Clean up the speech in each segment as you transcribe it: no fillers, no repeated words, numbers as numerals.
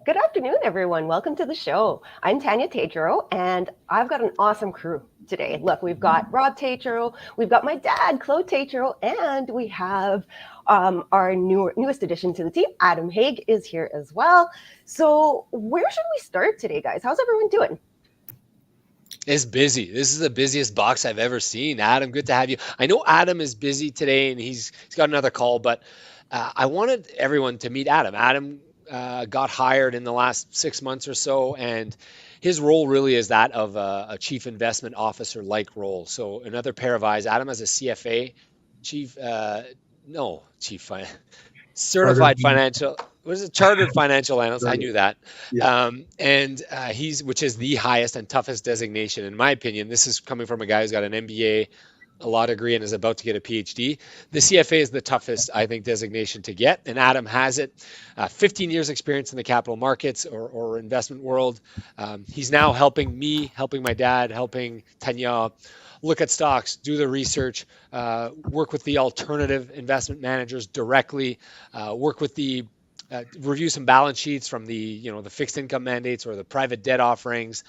Good afternoon, everyone. Welcome to the show. I'm Tanya Tatro, and I've got an awesome crew today. Look, we've got Rob Tatro, we've got my dad, Claude Tatro, and we have our newest addition to the team, Adam Haig, is here as well. So where should we start today, guys? How's everyone doing? It's busy. This is the busiest box I've ever seen. Adam, good to have you. I know Adam is busy today and he's got another call, but I wanted everyone to meet Adam. Adam got hired in the last 6 months or so, and his role really is that of a chief investment officer like role. So another pair of eyes. Adam has a CFA, chief, no, chief Chartered. certified financial, what is it, chartered financial analyst. I Chartered. knew that. Yeah. And he's, which is the highest and toughest designation in my opinion. This is coming from a guy who's got an MBA, a law degree, and is about to get a PhD. The CFA is the toughest, I think, designation to get, and Adam has it. 15 years experience in the capital markets or investment world. He's now helping me, helping my dad, helping Tanya look at stocks, do the research, work with the alternative investment managers directly, work with the review some balance sheets from the fixed income mandates or the private debt offerings.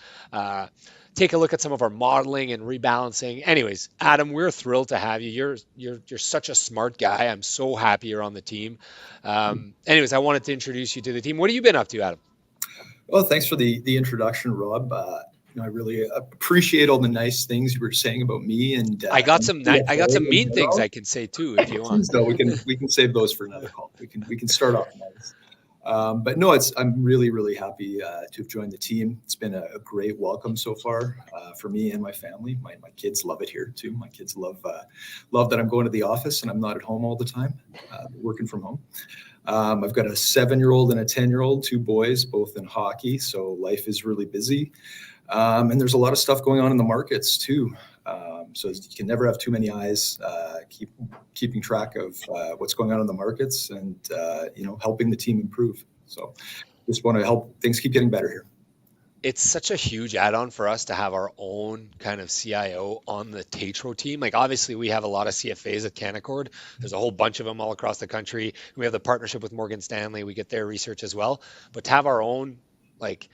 Take a look at some of our modeling and rebalancing. Anyways, Adam, we're thrilled to have you. You're such a smart guy. I'm so happy you're on the team. Anyways, I wanted to introduce you to the team. What have you been up to, Adam? Well, thanks for the introduction, Rob. I really appreciate all the nice things you were saying about me, and I got some mean things I can say too if you want. So we can save those for another call. We can start off nice. But no, I'm really happy to have joined the team. It's been a great welcome so far for me and my family. My kids love it here too. My kids love that I'm going to the office and I'm not at home all the time, working from home. I've got a 7-year-old and a 10-year-old, 2 boys, both in hockey. So life is really busy. And there's a lot of stuff going on in the markets too. So you can never have too many eyes keeping track of what's going on in the markets and, helping the team improve. So just want to help things keep getting better here. It's such a huge add-on for us to have our own kind of CIO on the Tatro team. Like obviously we have a lot of CFAs at Canaccord. There's a whole bunch of them all across the country. We have the partnership with Morgan Stanley. We get their research as well. But to have our own like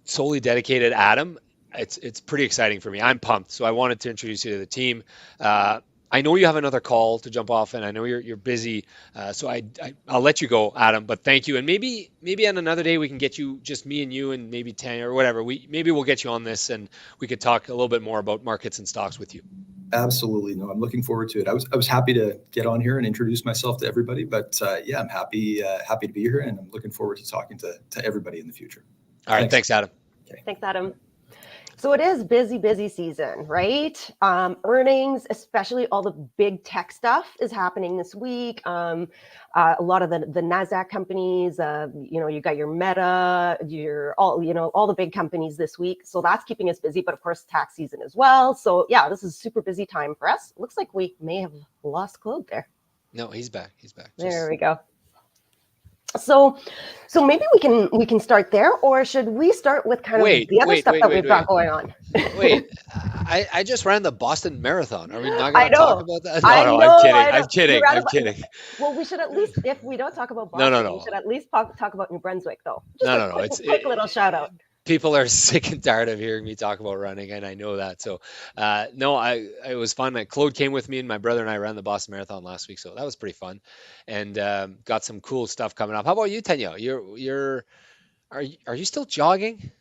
solely dedicated Adam, it's pretty exciting for me. I'm pumped. So I wanted to introduce you to the team. I know you have another call to jump off, and I know you're busy. So I'll let you go, Adam. But thank you. And maybe on another day we can get you, just me and you, and maybe Tanya or whatever. Maybe we'll get you on this, and we could talk a little bit more about markets and stocks with you. Absolutely. No, I'm looking forward to it. I was happy to get on here and introduce myself to everybody. But I'm happy to be here, and I'm looking forward to talking to everybody in the future. All right. Thanks Adam. Okay. Thanks, Adam. So it is busy season, right? Earnings, especially all the big tech stuff is happening this week. A lot of the NASDAQ companies, you got your Meta, all the big companies this week. So that's keeping us busy, but of course tax season as well. So yeah, this is a super busy time for us. Looks like we may have lost Claude there. No, he's back. There we go. So maybe we can start there, or should we start with kind of the other stuff that we've got going on? I just ran the Boston Marathon. Are we not going to talk about that? No, I'm kidding. Well, we should at least, if we don't talk about Boston, we should at least talk about New Brunswick, though. Just a quick little shout out. People are sick and tired of hearing me talk about running, and I know that. So, it was fun. Claude came with me, and my brother and I ran the Boston Marathon last week, so that was pretty fun, and got some cool stuff coming up. How about you, Tanya? Are you still jogging?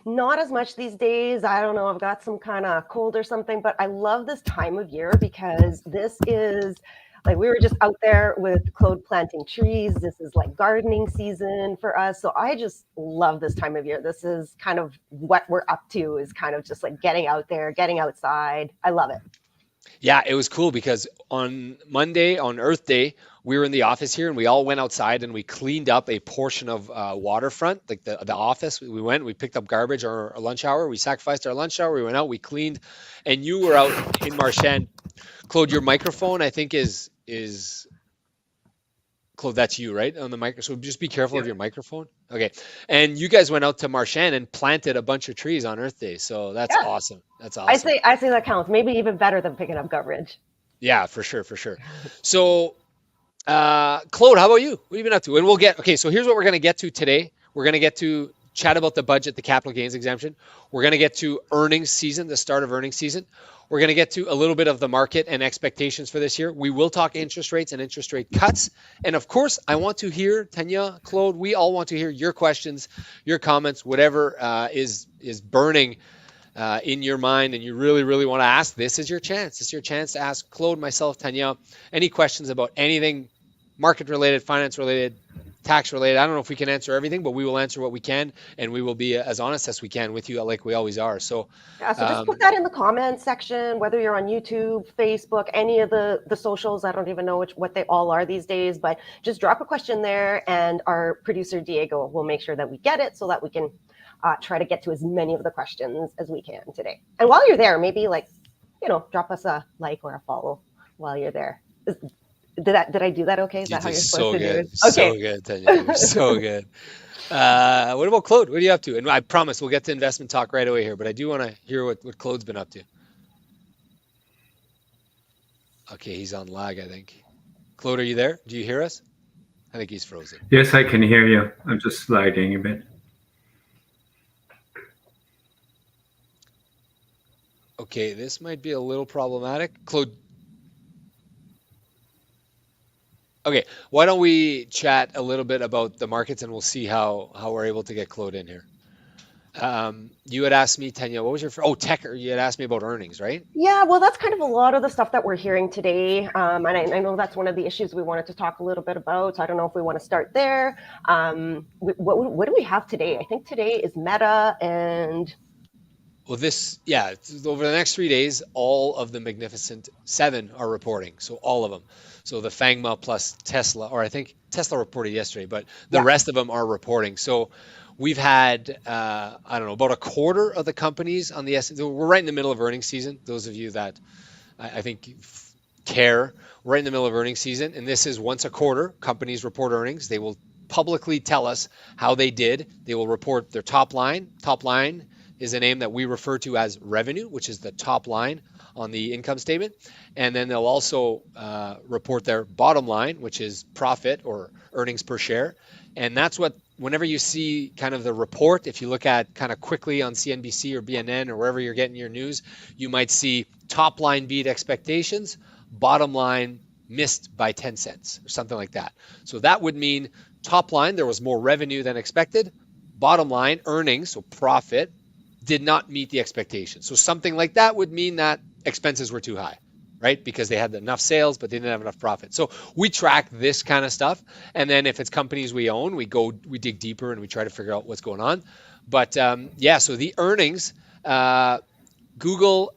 Not as much these days. I don't know. I've got some kind of cold or something, but I love this time of year because this is. Like we were just out there with Claude planting trees. This is like gardening season for us. So I just love this time of year. This is kind of what we're up to, is kind of just like getting out there, getting outside. I love it. Yeah, it was cool because on Monday, on Earth Day, we were in the office here and we all went outside and we cleaned up a portion of waterfront, like the office. We picked up garbage or our lunch hour. We sacrificed our lunch hour. We went out, we cleaned, and you were out in Marchand. Claude, your microphone, I think is Claude, that's you, right? On the mic. So just be careful of your microphone. Okay. And you guys went out to Marchand and planted a bunch of trees on Earth Day. So that's awesome. That's awesome. I say that counts. Maybe even better than picking up garbage. Yeah, for sure. So, Claude, how about you? What have you been up to? And so here's what we're going to get to today. We're going to get to chat about the budget, the capital gains exemption. We're going to get to earnings season, the start of earnings season. We're going to get to a little bit of the market and expectations for this year. We will talk interest rates and interest rate cuts. And of course, I want to hear, Tanya, Claude, we all want to hear your questions, your comments, whatever is burning in your mind and you really, really want to ask. This is your chance. This is your chance to ask Claude, myself, Tanya, any questions about anything market related, finance related, tax related. I don't know if we can answer everything, but we will answer what we can, and we will be as honest as we can with you, like we always are. So yeah, so just put that in the comments section, whether you're on YouTube, Facebook, any of the socials. I don't even know what they all are these days, but just drop a question there, and our producer Diego will make sure that we get it so that we can try to get to as many of the questions as we can today. And while you're there, maybe drop us a like or a follow while you're there. Did I do that okay? Is that how you're supposed to do it? Okay. So good, Tanya. You're so good. What about Claude? What are you up to? And I promise we'll get to investment talk right away here, but I do want to hear what Claude's been up to. Okay, he's on lag, I think. Claude, are you there? Do you hear us? I think he's frozen. Yes, I can hear you. I'm just lagging a bit. Okay, this might be a little problematic. Claude. Okay, why don't we chat a little bit about the markets and we'll see how we're able to get Claude in here. You had asked me, Tanya, what was your tech? You had asked me about earnings, right? Yeah, well, that's kind of a lot of the stuff that we're hearing today. And I know that's one of the issues we wanted to talk a little bit about. So I don't know if we want to start there. What do we have today? I think today is Meta and... Well, over the next 3 days, all of the Magnificent Seven are reporting. So all of them. So the FANGMA plus Tesla, or I think Tesla reported yesterday, but the rest of them are reporting. So we've had, I don't know, about a quarter of the companies on the S&P. We're right in the middle of earnings season. Those of you that I think care, we're right in the middle of earnings season. And this is once a quarter, companies report earnings. They will publicly tell us how they did. They will report their top line. Top line is a name that we refer to as revenue, which is the top line on the income statement. And then they'll also report their bottom line, which is profit or earnings per share. And that's what, whenever you see kind of the report, if you look at kind of quickly on CNBC or BNN or wherever you're getting your news, you might see top line beat expectations, bottom line missed by 10 cents or something like that. So that would mean top line, there was more revenue than expected. Bottom line, earnings, so profit, did not meet the expectation. So something like that would mean that expenses were too high, right? Because they had enough sales, but they didn't have enough profit. So we track this kind of stuff. And then if it's companies we own, we dig deeper and we try to figure out what's going on. But so the earnings, Google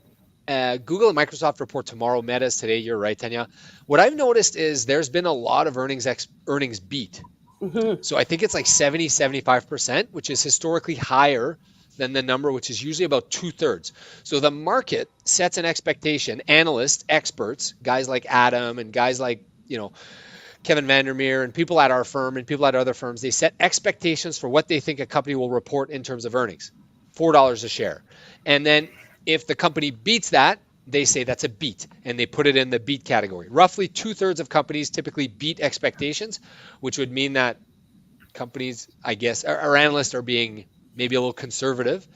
and Microsoft report tomorrow, Meta's today. You're right, Tanya. What I've noticed is there's been a lot of earnings beat. Mm-hmm. So I think it's like 70-75%, which is historically higher than the number, which is usually about 2/3. So the market sets an expectation. Analysts, experts, guys like Adam and guys like, Kevin Vandermeer and people at our firm and people at other firms, they set expectations for what they think a company will report in terms of earnings, $4 a share. And then if the company beats that, they say that's a beat, and they put it in the beat category. Roughly 2/3 of companies typically beat expectations, which would mean that companies, I guess, or analysts are being maybe a little conservative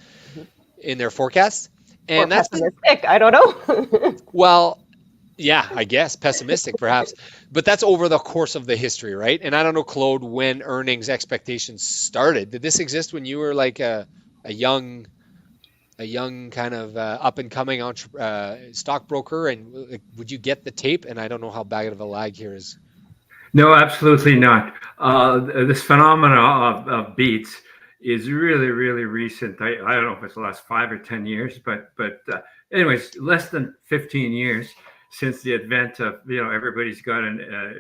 in their forecasts. And or that's pessimistic. I don't know. Well, yeah, I guess pessimistic perhaps, but that's over the course of the history, right? And I don't know, Claude, when earnings expectations started. Did this exist when you were like a young kind of up and coming stockbroker? And would you get the tape? And I don't know how bad of a lag here is. No, absolutely not. This phenomena of beats is really, really recent. I don't know if it's the last 5 or 10 years, but anyways, less than 15 years since the advent of, everybody's got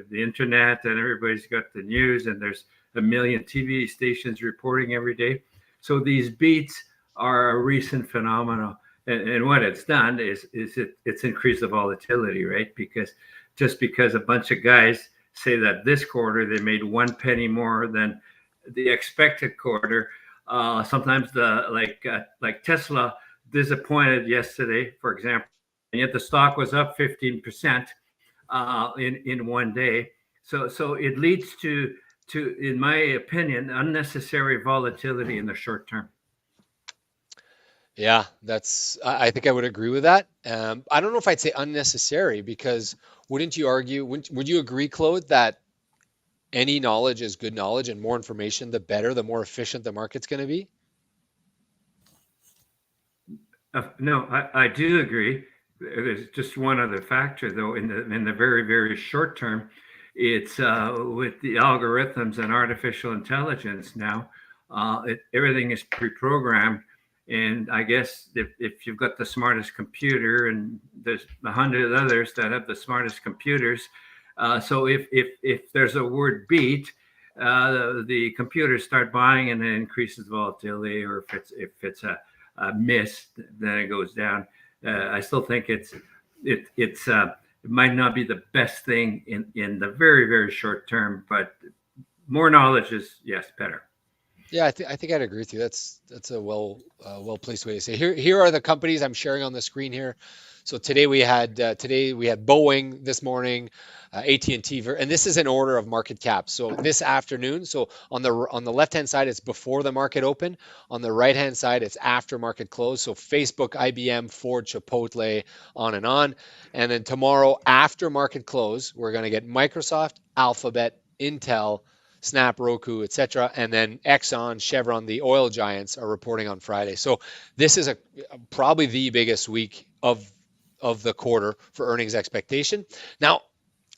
the internet and everybody's got the news, and there's a million TV stations reporting every day. So these beats are a recent phenomenon. And what it's done is it's increased the volatility, right? Because a bunch of guys say that this quarter they made 1 penny more than the expected quarter. Sometimes like Tesla disappointed yesterday, for example, and yet the stock was up 15% in one day. So it leads to to, in my opinion, unnecessary volatility in the short term. Yeah, I think I would agree with that. I don't know if I'd say unnecessary, because wouldn't you argue, would you agree, Claude, that any knowledge is good knowledge, and more information, the better, the more efficient the market's going to be? No, I do agree. There's just one other factor, though. In the very, very short term, it's with the algorithms and artificial intelligence now, everything is pre-programmed. And I guess if you've got the smartest computer, and there's 100 others that have the smartest computers, so if there's a word beat, the computers start buying, and it increases volatility. Or if it's a miss, then it goes down. I still think it might not be the best thing in the very, very short term, but more knowledge is, yes, better. Yeah, I think I'd agree with you. That's a well placed way to say. Here are the companies I'm sharing on the screen here. So today we had Boeing this morning, AT&T, and this is in order of market cap. So this afternoon, so on the left hand side, it's before the market open. On the right hand side, it's after market close. So Facebook, IBM, Ford, Chipotle, on and on. And then tomorrow after market close, we're going to get Microsoft, Alphabet, Intel, Snap, Roku, etc., and then Exxon, Chevron, the oil giants, are reporting on Friday. So this is probably the biggest week of the quarter for earnings expectation. Now,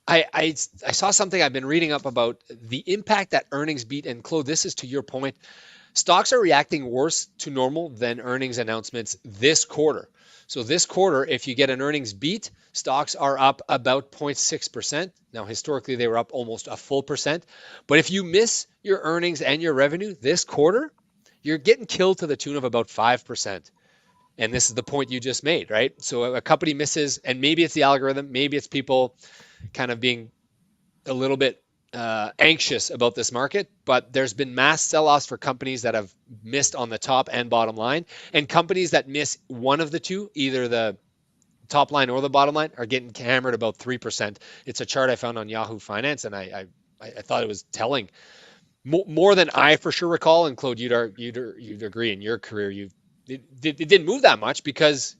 I saw something I've been reading up about the impact that earnings beat, and Claude, this is to your point. Stocks are reacting worse to normal than earnings announcements this quarter. So this quarter, if you get an earnings beat, stocks are up about 0.6%. Now, historically, they were up almost a full percent. But if you miss your earnings and your revenue this quarter, you're getting killed to the tune of about 5%. And this is the point you just made, right? So a company misses, and maybe it's the algorithm, maybe it's people kind of being a little bit anxious about this market, but there's been mass sell-offs for companies that have missed on the top and bottom line, and companies that miss one of the two, either the top line or the bottom line, are getting hammered about 3%. It's a chart I found on Yahoo Finance, and I thought it was telling, more than I for sure recall. And Claude, you'd agree, in your career, it didn't move that much because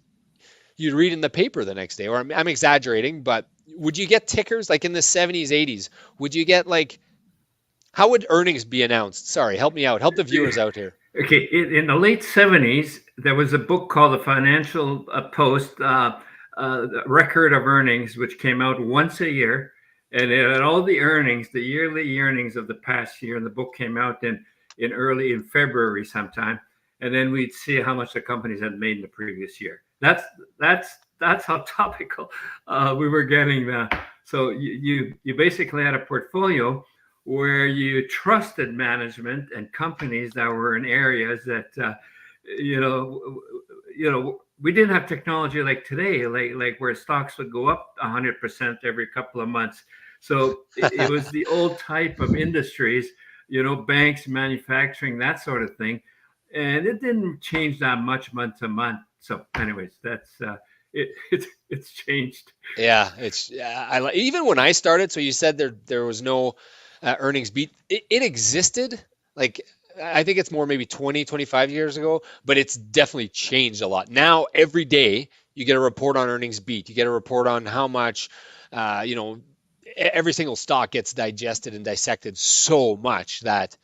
you'd read in the paper the next day. Or I'm exaggerating, but would you get tickers like in the 70s, 80s? Would you get how would earnings be announced? Sorry, help me out. Help the viewers out here. Okay, in the late 70s, there was a book called The Financial Post, Record of Earnings, which came out once a year. And it had all the earnings, the yearly earnings of the past year. And the book came out in February sometime. And then we'd see how much the companies had made in the previous year. That's how topical we were getting that. So you basically had a portfolio where you trusted management and companies that were in areas that we didn't have technology like today, like where stocks would go up 100% every couple of months. So it was the old type of industries, banks, manufacturing, that sort of thing, and it didn't change that much month to month. So, anyways, that's it's changed. Yeah, even when I started. So you said there was no earnings beat. It existed. I think it's more maybe 20, 25 years ago, but it's definitely changed a lot. Now every day you get a report on earnings beat. You get a report on how much, every single stock gets digested and dissected so much that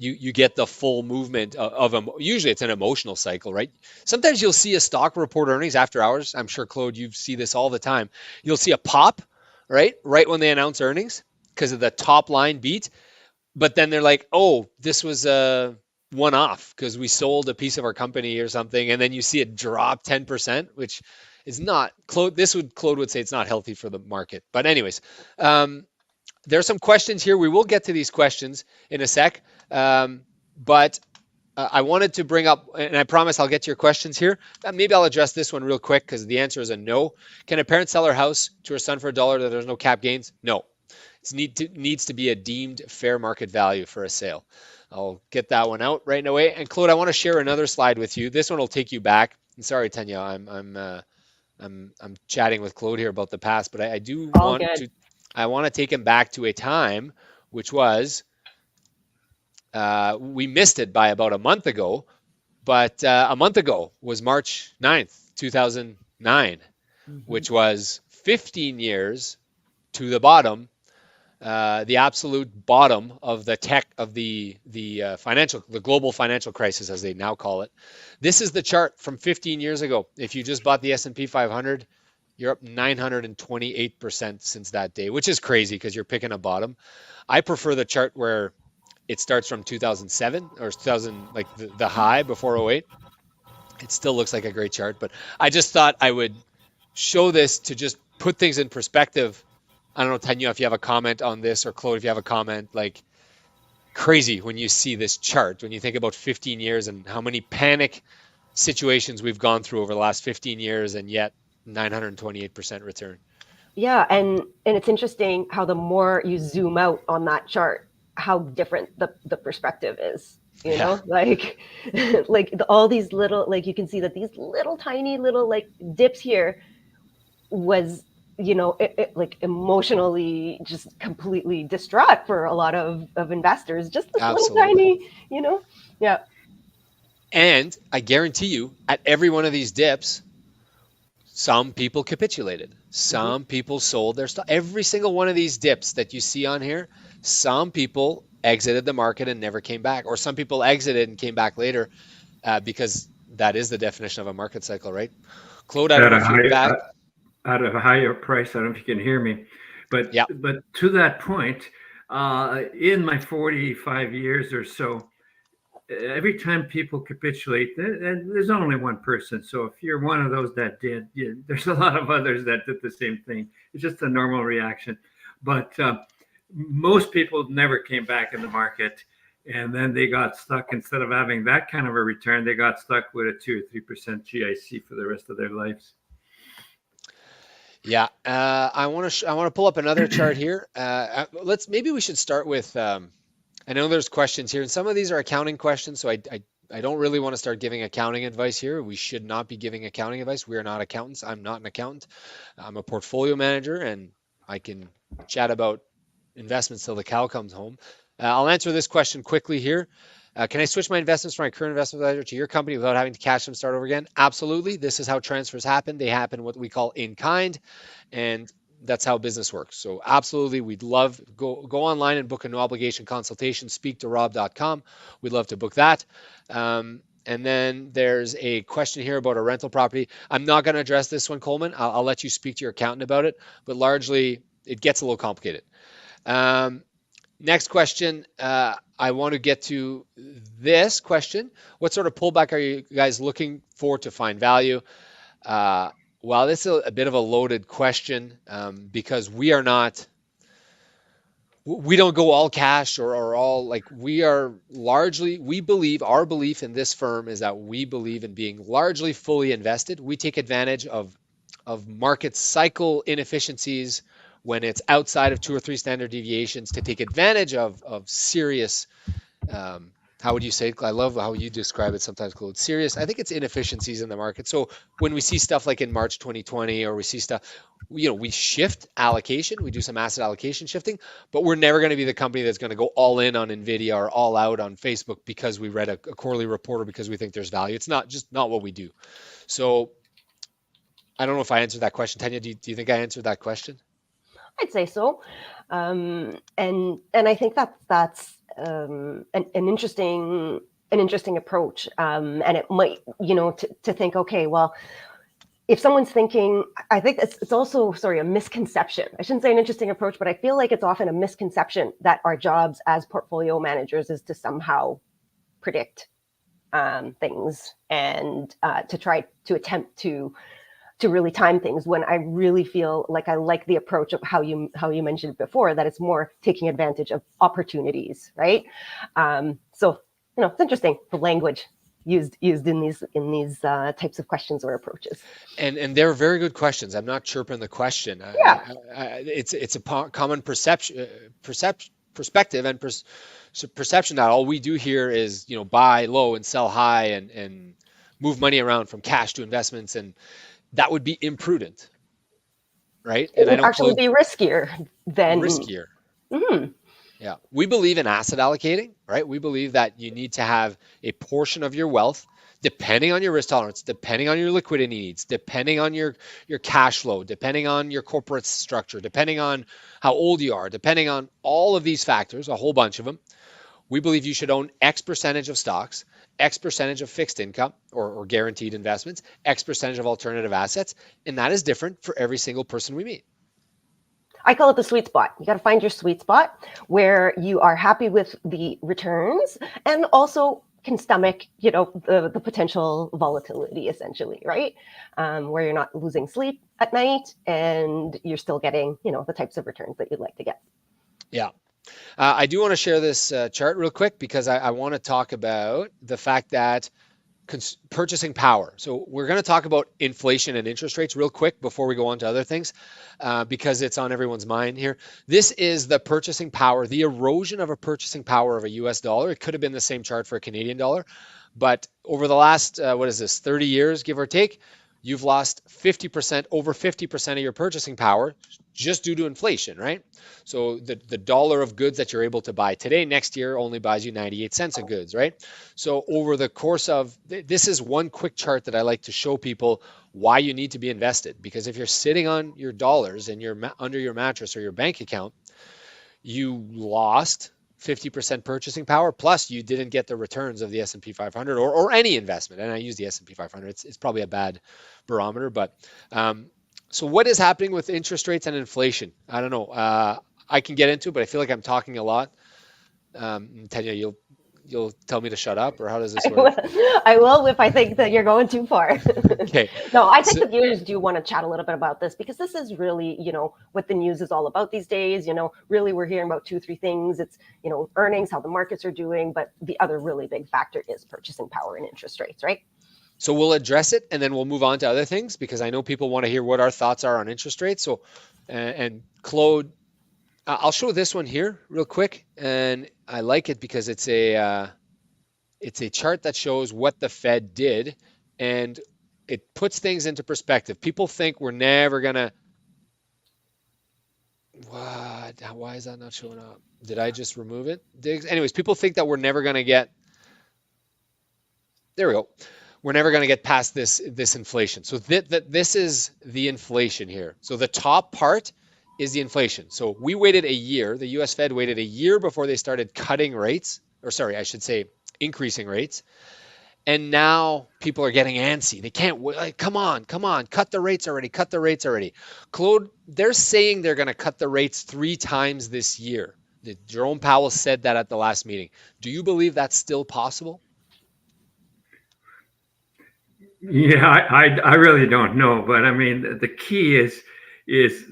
you get the full movement of usually it's an emotional cycle, right? Sometimes you'll see a stock report earnings after hours. I'm sure, Claude, you see this all the time. You'll see a pop, right when they announce earnings because of the top line beat. But then they're like, oh, this was a one-off because we sold a piece of our company or something. And then you see it drop 10%, which is not, Claude would say it's not healthy for the market. But anyways, there's some questions here. We will get to these questions in a sec. But I wanted to bring up, and I promise I'll get to your questions here. Maybe I'll address this one real quick because the answer is a no. Can a parent sell her house to her son for $1 that there's no cap gains? No. It needs to be a deemed fair market value for a sale. I'll get that one out right away. And Claude, I want to share another slide with you. This one will take you back. And sorry, Tanya, I'm chatting with Claude here about the past, but I want to take him back to a time which was We missed it by about a month ago, but a month ago was March 9th, 2009, which was 15 years to the bottom, the absolute bottom of the global financial crisis, as they now call it. This is the chart from 15 years ago. If you just bought the S&P 500, you're up 928% since that day, which is crazy because you're picking a bottom. I prefer the chart where it starts from 2007 or 2000, like the high before 08. It still looks like a great chart, but I just thought I would show this to just put things in perspective. I don't know, Tanya, if you have a comment on this, or Claude, if you have a comment. Like, crazy when you see this chart, when you think about 15 years and how many panic situations we've gone through over the last 15 years, and yet 928% return. Yeah, and it's interesting how the more you zoom out on that chart, how different the perspective is. You know, like all these little, like, you can see that these little tiny little like dips here was, you know, it like emotionally just completely distraught for a lot of investors. Just this little tiny, you know, yeah. And I guarantee you, at every one of these dips, some people capitulated. Some people sold their stock. Every single one of these dips that you see on here, some people exited the market and never came back, or some people exited and came back later, because that is the definition of a market cycle, right? Claude, I don't know if you're back. At a higher price, I don't know if you can hear me, but to that point, in my 45 years or so, every time people capitulate, and there's only one person. So if you're one of those that did, there's a lot of others that did the same thing. It's just a normal reaction. But most people never came back in the market, and then they got stuck. Instead of having that kind of a return, they got stuck with a 2 or 3% GIC for the rest of their lives. Yeah, I want to pull up another chart here. Maybe we should start with. I know there's questions here, and some of these are accounting questions, so I don't really want to start giving accounting advice here. We should not be giving accounting advice. We are not accountants. I'm not an accountant. I'm a portfolio manager, and I can chat about investments till the cow comes home. I'll answer this question quickly here. Can I switch my investments from my current investment advisor to your company without having to cash them, start over again? Absolutely. This is how transfers happen. They happen what we call in kind, and that's how business works. So absolutely, we'd love, go online and book a no obligation consultation, speakto-rob.com. We'd love to book that. And then there's a question here about a rental property. I'm not going to address this one, Coleman. I'll let you speak to your accountant about it, but largely it gets a little complicated. Next question, I want to get to this question. What sort of pullback are you guys looking for to find value? Well, this is a bit of a loaded question, because we don't go all cash or all, like, we believe, our belief in this firm is that we believe in being largely fully invested. We take advantage of market cycle inefficiencies when it's outside of 2 or 3 standard deviations to take advantage of serious, how would you say it? I love how you describe it sometimes, Claude. Serious, I think it's inefficiencies in the market. So when we see stuff like in March 2020, or we see stuff, we shift allocation, we do some asset allocation shifting, but we're never going to be the company that's going to go all in on NVIDIA or all out on Facebook because we read a quarterly report or because we think there's value. It's not what we do. So I don't know if I answered that question. Tanya, do you think I answered that question? I'd say so. And I think that's an interesting approach. And it might, to think, okay, well, if someone's thinking, I think it's also, a misconception. I shouldn't say an interesting approach, but I feel like it's often a misconception that our jobs as portfolio managers is to somehow predict things and to try to attempt to really time things, when I really feel like I like the approach of how you mentioned before, that it's more taking advantage of opportunities, right? So it's interesting, the language used in these types of questions or approaches. And they're very good questions. I'm not chirping the question. Yeah. It's a common perspective and perception that all we do here is buy low and sell high and move money around from cash to investments, and that would be imprudent, right? It would actually be riskier than... Riskier. Mm-hmm. Yeah. We believe in asset allocating, right? We believe that you need to have a portion of your wealth, depending on your risk tolerance, depending on your liquidity needs, depending on your cash flow, depending on your corporate structure, depending on how old you are, depending on all of these factors, a whole bunch of them. We believe you should own X percentage of stocks, X percentage of fixed income or guaranteed investments, X percentage of alternative assets. And that is different for every single person we meet. I call it the sweet spot. You got to find your sweet spot where you are happy with the returns and also can stomach, the potential volatility, essentially, right? Where you're not losing sleep at night and you're still getting, the types of returns that you'd like to get. Yeah. I do want to share this chart real quick because I want to talk about the fact that purchasing power. So we're going to talk about inflation and interest rates real quick before we go on to other things, because it's on everyone's mind here. This is the purchasing power, the erosion of a purchasing power of a US dollar. It could have been the same chart for a Canadian dollar, but over the last, 30 years, give or take, you've lost 50%, over 50% of your purchasing power just due to inflation, right? So the dollar of goods that you're able to buy today, next year only buys you 98 cents of goods, right? So over the course of, this is one quick chart that I like to show people why you need to be invested. Because if you're sitting on your dollars and you're under your mattress or your bank account, you lost 50% purchasing power, plus you didn't get the returns of the S&P 500 or any investment. And I use the S&P 500. It's probably a bad barometer, but so what is happening with interest rates and inflation? I don't know. I can get into it, but I feel like I'm talking a lot. Tanya, you'll tell me to shut up, or how does this work? I will if I think that you're going too far. Okay. No, I think the viewers do want to chat a little bit about this because this is really, what the news is all about these days. Really we're hearing about 2-3 things. It's, earnings, how the markets are doing, but the other really big factor is purchasing power and interest rates, right? So we'll address it and then we'll move on to other things because I know people want to hear what our thoughts are on interest rates. So, and Claude, I'll show this one here real quick, and I like it because it's a chart that shows what the Fed did, and it puts things into perspective. People think we're never gonna. What? Why is that not showing up? Did I just remove it? Anyways, people think that we're never gonna get. There we go. We're never going to get past this inflation. So this is the inflation here. So the top part is the inflation. So we waited a year. The U.S. Fed waited a year before they started cutting rates, or sorry, I should say increasing rates. And now people are getting antsy. They can't wait. Come on, cut the rates already. Claude, they're saying they're going to cut the rates 3 times this year. Jerome Powell said that at the last meeting. Do you believe that's still possible? Yeah, I really don't know, but I mean the key is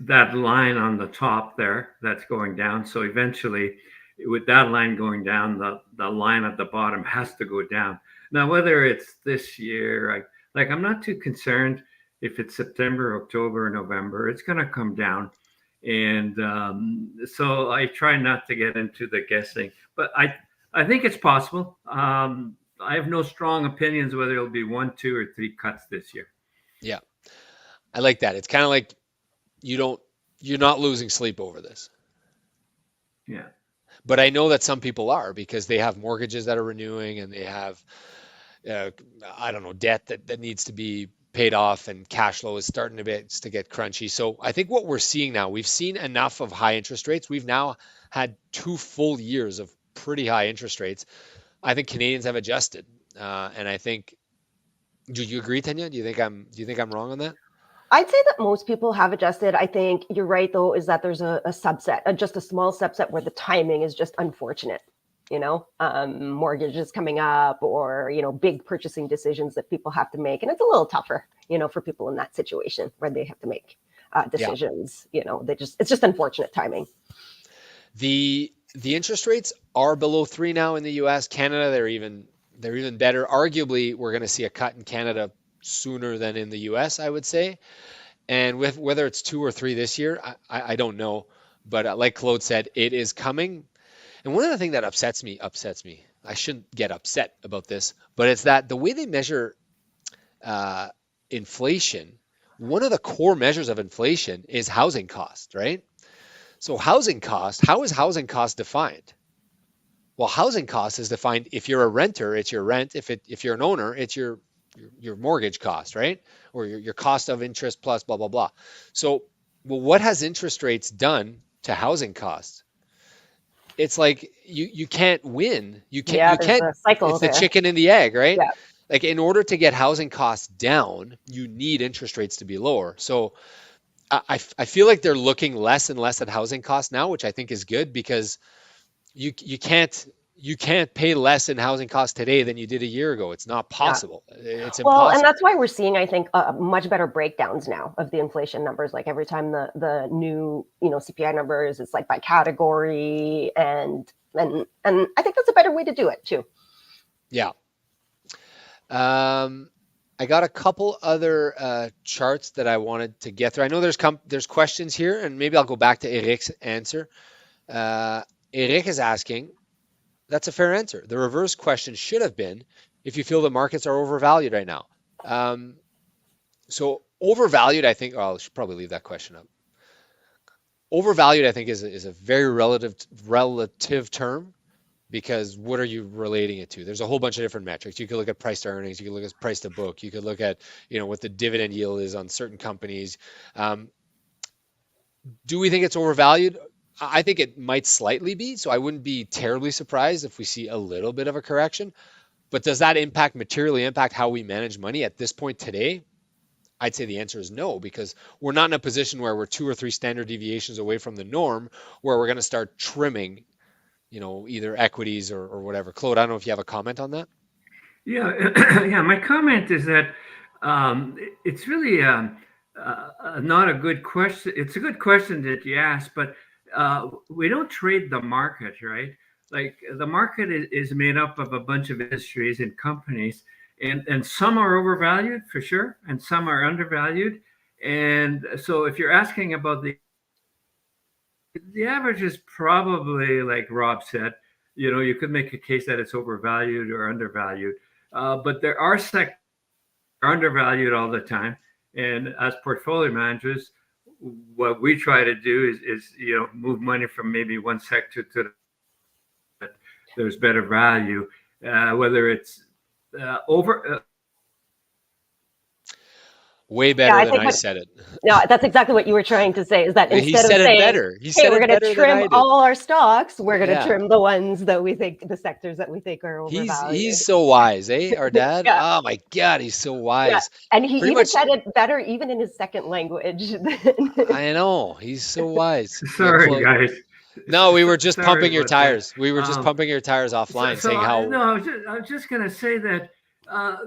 that line on the top there that's going down. So eventually, with that line going down, the line at the bottom has to go down. Now, whether it's this year, I'm not too concerned if it's September, October, November. It's going to come down, and so I try not to get into the guessing, but I think it's possible. I have no strong opinions whether it'll be 1, 2, or 3 cuts this year. Yeah, I like that. It's kind of like you're not losing sleep over this. Yeah. But I know that some people are because they have mortgages that are renewing and they have, debt that needs to be paid off and cash flow is starting to get crunchy. So I think what we're seeing now, we've seen enough of high interest rates. We've now had 2 full years of pretty high interest rates. I think Canadians have adjusted, and I think. Do you agree, Tanya? Do you think I'm wrong on that? I'd say that most people have adjusted. I think you're right, though, is that there's a subset, just a small subset where the timing is just unfortunate. Mortgages coming up, or big purchasing decisions that people have to make, and it's a little tougher, for people in that situation where they have to make decisions. Yeah. It's just unfortunate timing. The interest rates are below 3 now in the U.S. Canada, they're even better. Arguably, we're going to see a cut in Canada sooner than in the U.S., I would say. And with whether it's 2 or 3 this year, I don't know. But like Claude said, it is coming. And one of the things that upsets me, I shouldn't get upset about this, but it's that the way they measure inflation, one of the core measures of inflation is housing cost, right? So housing cost, how is housing cost defined? Well, housing cost is defined, if you're a renter, it's your rent. If you're an owner, it's your mortgage cost, right? Or your cost of interest plus blah, blah, blah. So, well, what has interest rates done to housing costs? It's like you can't win. You There's can't, a cycle it's the there. chicken and the egg, right? Yeah. Like, in order to get housing costs down, you need interest rates to be lower. So I feel like they're looking less and less at housing costs now, which I think is good, because you can't pay less in housing costs today than you did a year ago. It's not possible. It's Well, and impossible. that's why we're seeing, I think, much better breakdowns now of the inflation numbers. Like every time the new CPI numbers, it's like by category, and I think that's a better way to do it too. Yeah. I got a couple other charts that I wanted to get through. I know there's questions here, and maybe I'll go back to Eric's answer. Eric is asking, that's a fair answer. The reverse question should have been, if you feel the markets are overvalued right now. So overvalued, I think, I should probably leave that question up. Overvalued, I think, is a very relative term, because what are you relating it to? There's a whole bunch of different metrics. You could look at price to earnings. You could look at price to book. You could look at, what the dividend yield is on certain companies. Do we think it's overvalued? I think it might slightly be, so I wouldn't be terribly surprised if we see a little bit of a correction. But does that materially impact how we manage money at this point today? I'd say the answer is no, because we're not in a position where we're 2 or 3 standard deviations away from the norm, where we're going to start trimming, either equities or whatever. Claude, I don't know if you have a comment on that. Yeah, yeah. My comment is that it's really not a good question. It's a good question that you asked, but we don't trade the market, right? Like, the market is made up of a bunch of industries and companies, and some are overvalued for sure, and some are undervalued. And so if you're asking about the average is probably, like Rob said, you could make a case that it's overvalued or undervalued. But there are sectors that are undervalued all the time. And as portfolio managers, what we try to do is move money from maybe one sector to that there's better value, whether it's over. Way better I than think I said it. No, that's exactly what you were trying to say, is that He instead said of it saying, better. He hey, said we're it going better to than I trim did. all our stocks, we're going to Yeah. trim the ones that we think, the sectors that we think are overvalued. He's so wise, eh? Our dad. Yeah. Oh my God, he's so wise. And he Pretty even much. said it better, even in his second language. I know, he's so wise. Sorry, guys. No, we were just Sorry pumping your about that. tires. We were just pumping your tires offline, saying how. No, I was just going to say that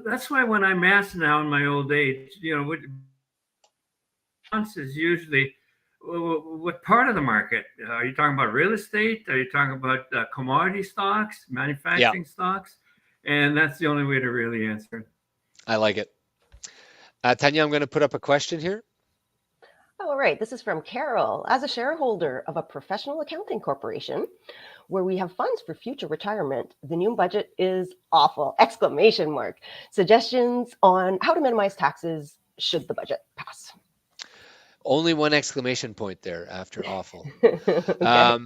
that's why when I'm asked now in my old age, what is usually what part of the market? Are you talking about real estate? Are you talking about commodity stocks, manufacturing stocks? And that's the only way to really answer it. I like it. Tanya, I'm going to put up a question here. All right, this is from Carol. As a shareholder of a professional accounting corporation where we have funds for future retirement, the new budget is awful! ! Suggestions on how to minimize taxes should the budget pass. Only one exclamation point there after awful. Okay.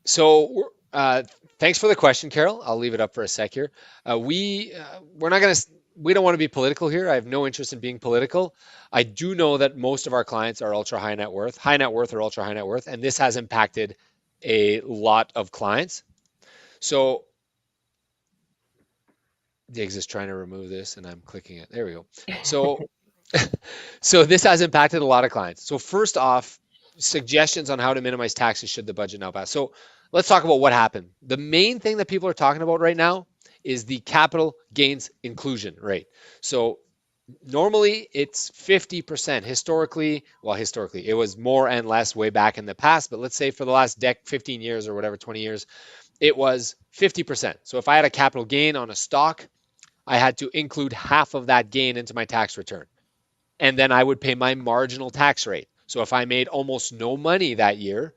So thanks for the question, Carol. I'll leave it up for a sec here. We don't want to be political here. I have no interest in being political. I do know that most of our clients are ultra high net worth or ultra high net worth, and this has impacted a lot of clients. So Diggs is trying to remove this, and I'm clicking it. There we go. So this has impacted a lot of clients. So first off, suggestions on how to minimize taxes should the budget now pass. So let's talk about what happened. The main thing that people are talking about right now is the capital gains inclusion rate. So normally it's 50%. Historically, it was more and less way back in the past, but let's say for the last 15 years or whatever, 20 years, it was 50%. So if I had a capital gain on a stock, I had to include half of that gain into my tax return. And then I would pay my marginal tax rate. So if I made almost no money that year,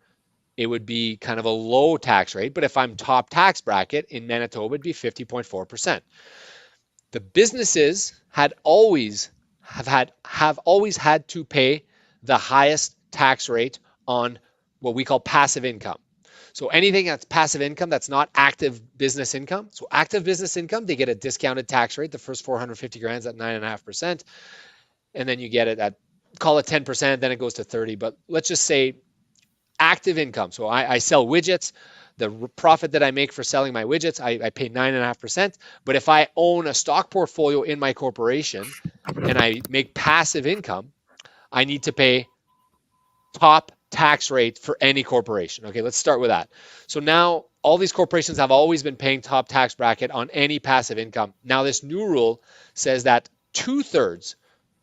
it would be kind of a low tax rate. But if I'm top tax bracket in Manitoba, it'd be 50.4%. The businesses have always had to pay the highest tax rate on what we call passive income. So anything that's passive income, that's not active business income. So active business income, they get a discounted tax rate. The first 450 grand's at 9.5%. And then you get it at, call it 10%, then it goes to 30. But let's just say active income. So I sell widgets. The profit that I make for selling my widgets, I pay 9.5%. But if I own a stock portfolio in my corporation and I make passive income, I need to pay top tax rate for any corporation. Okay, let's start with that. So now all these corporations have always been paying top tax bracket on any passive income. Now this new rule says that 2/3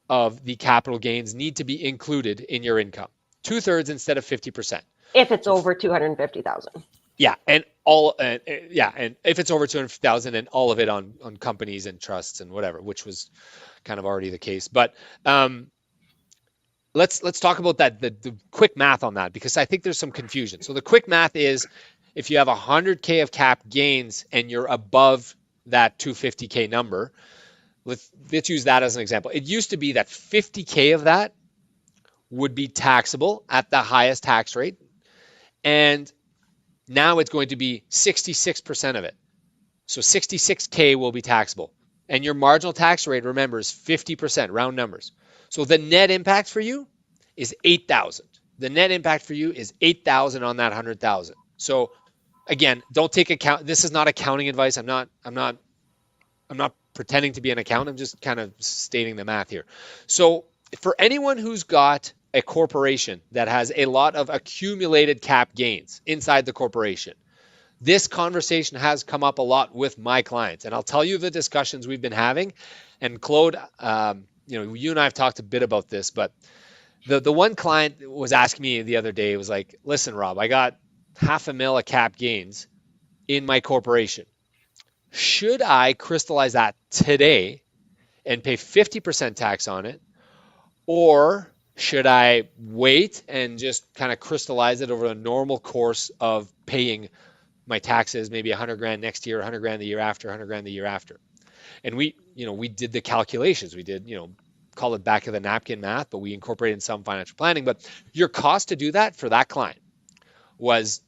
of the capital gains need to be included in your income. 2/3 instead of 50%. If it's over 250,000. Yeah, and if it's over 250,000 and all of it on companies and trusts and whatever, which was kind of already the case. But let's talk about that, the quick math on that, because I think there's some confusion. So the quick math is if you have 100K of cap gains and you're above that 250K number, let's use that as an example. It used to be that 50K of that would be taxable at the highest tax rate. And now it's going to be 66% of it. So 66K will be taxable. And your marginal tax rate, remember, is 50%, round numbers. So the net impact for you is 8,000. The net impact for you is 8,000 on that 100,000. So again, don't take account. This is not accounting advice. I'm not pretending to be an accountant. I'm just kind of stating the math here. So for anyone who's got a corporation that has a lot of accumulated cap gains inside the corporation, this conversation has come up a lot with my clients, and I'll tell you the discussions we've been having. And Claude, you and I have talked a bit about this, but the one client was asking me the other day, it was like, listen, Rob, I got $500,000 of cap gains in my corporation. Should I crystallize that today and pay 50% tax on it? Or should I wait and just kind of crystallize it over a normal course of paying my taxes, maybe 100 grand next year, 100 grand the year after, 100 grand the year after? And we did the calculations. We did, call it back of the napkin math, but we incorporated in some financial planning. But your cost to do that for that client was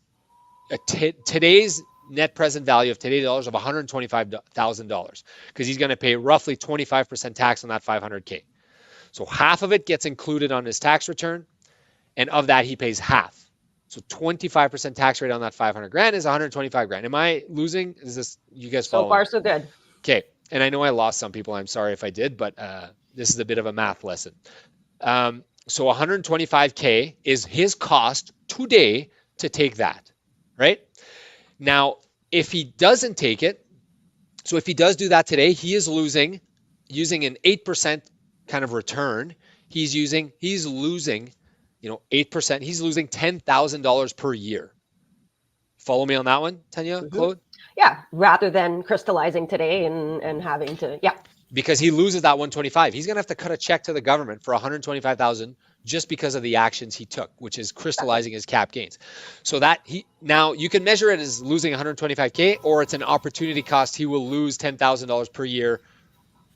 today's net present value of today's dollars of $125,000, because he's going to pay roughly 25% tax on that 500K. So half of it gets included on his tax return, and of that he pays half. So 25% tax rate on that 500 grand is 125 grand. Am I losing? Is this, you guys following? So far, so good. Okay. And I know I lost some people. I'm sorry if I did, but this is a bit of a math lesson. So 125K is his cost today to take that, right? Now, if he doesn't take it, so if he does do that today, he is losing, using an 8% kind of return. He's losing, 8%. He's losing $10,000 per year. Follow me on that one, Tanya, Claude? Yeah, rather than crystallizing today and having to, Because he loses that 125. He's going to have to cut a check to the government for 125,000 just because of the actions he took, which is crystallizing his cap gains. So that now you can measure it as losing 125K, or it's an opportunity cost. He will lose $10,000 per year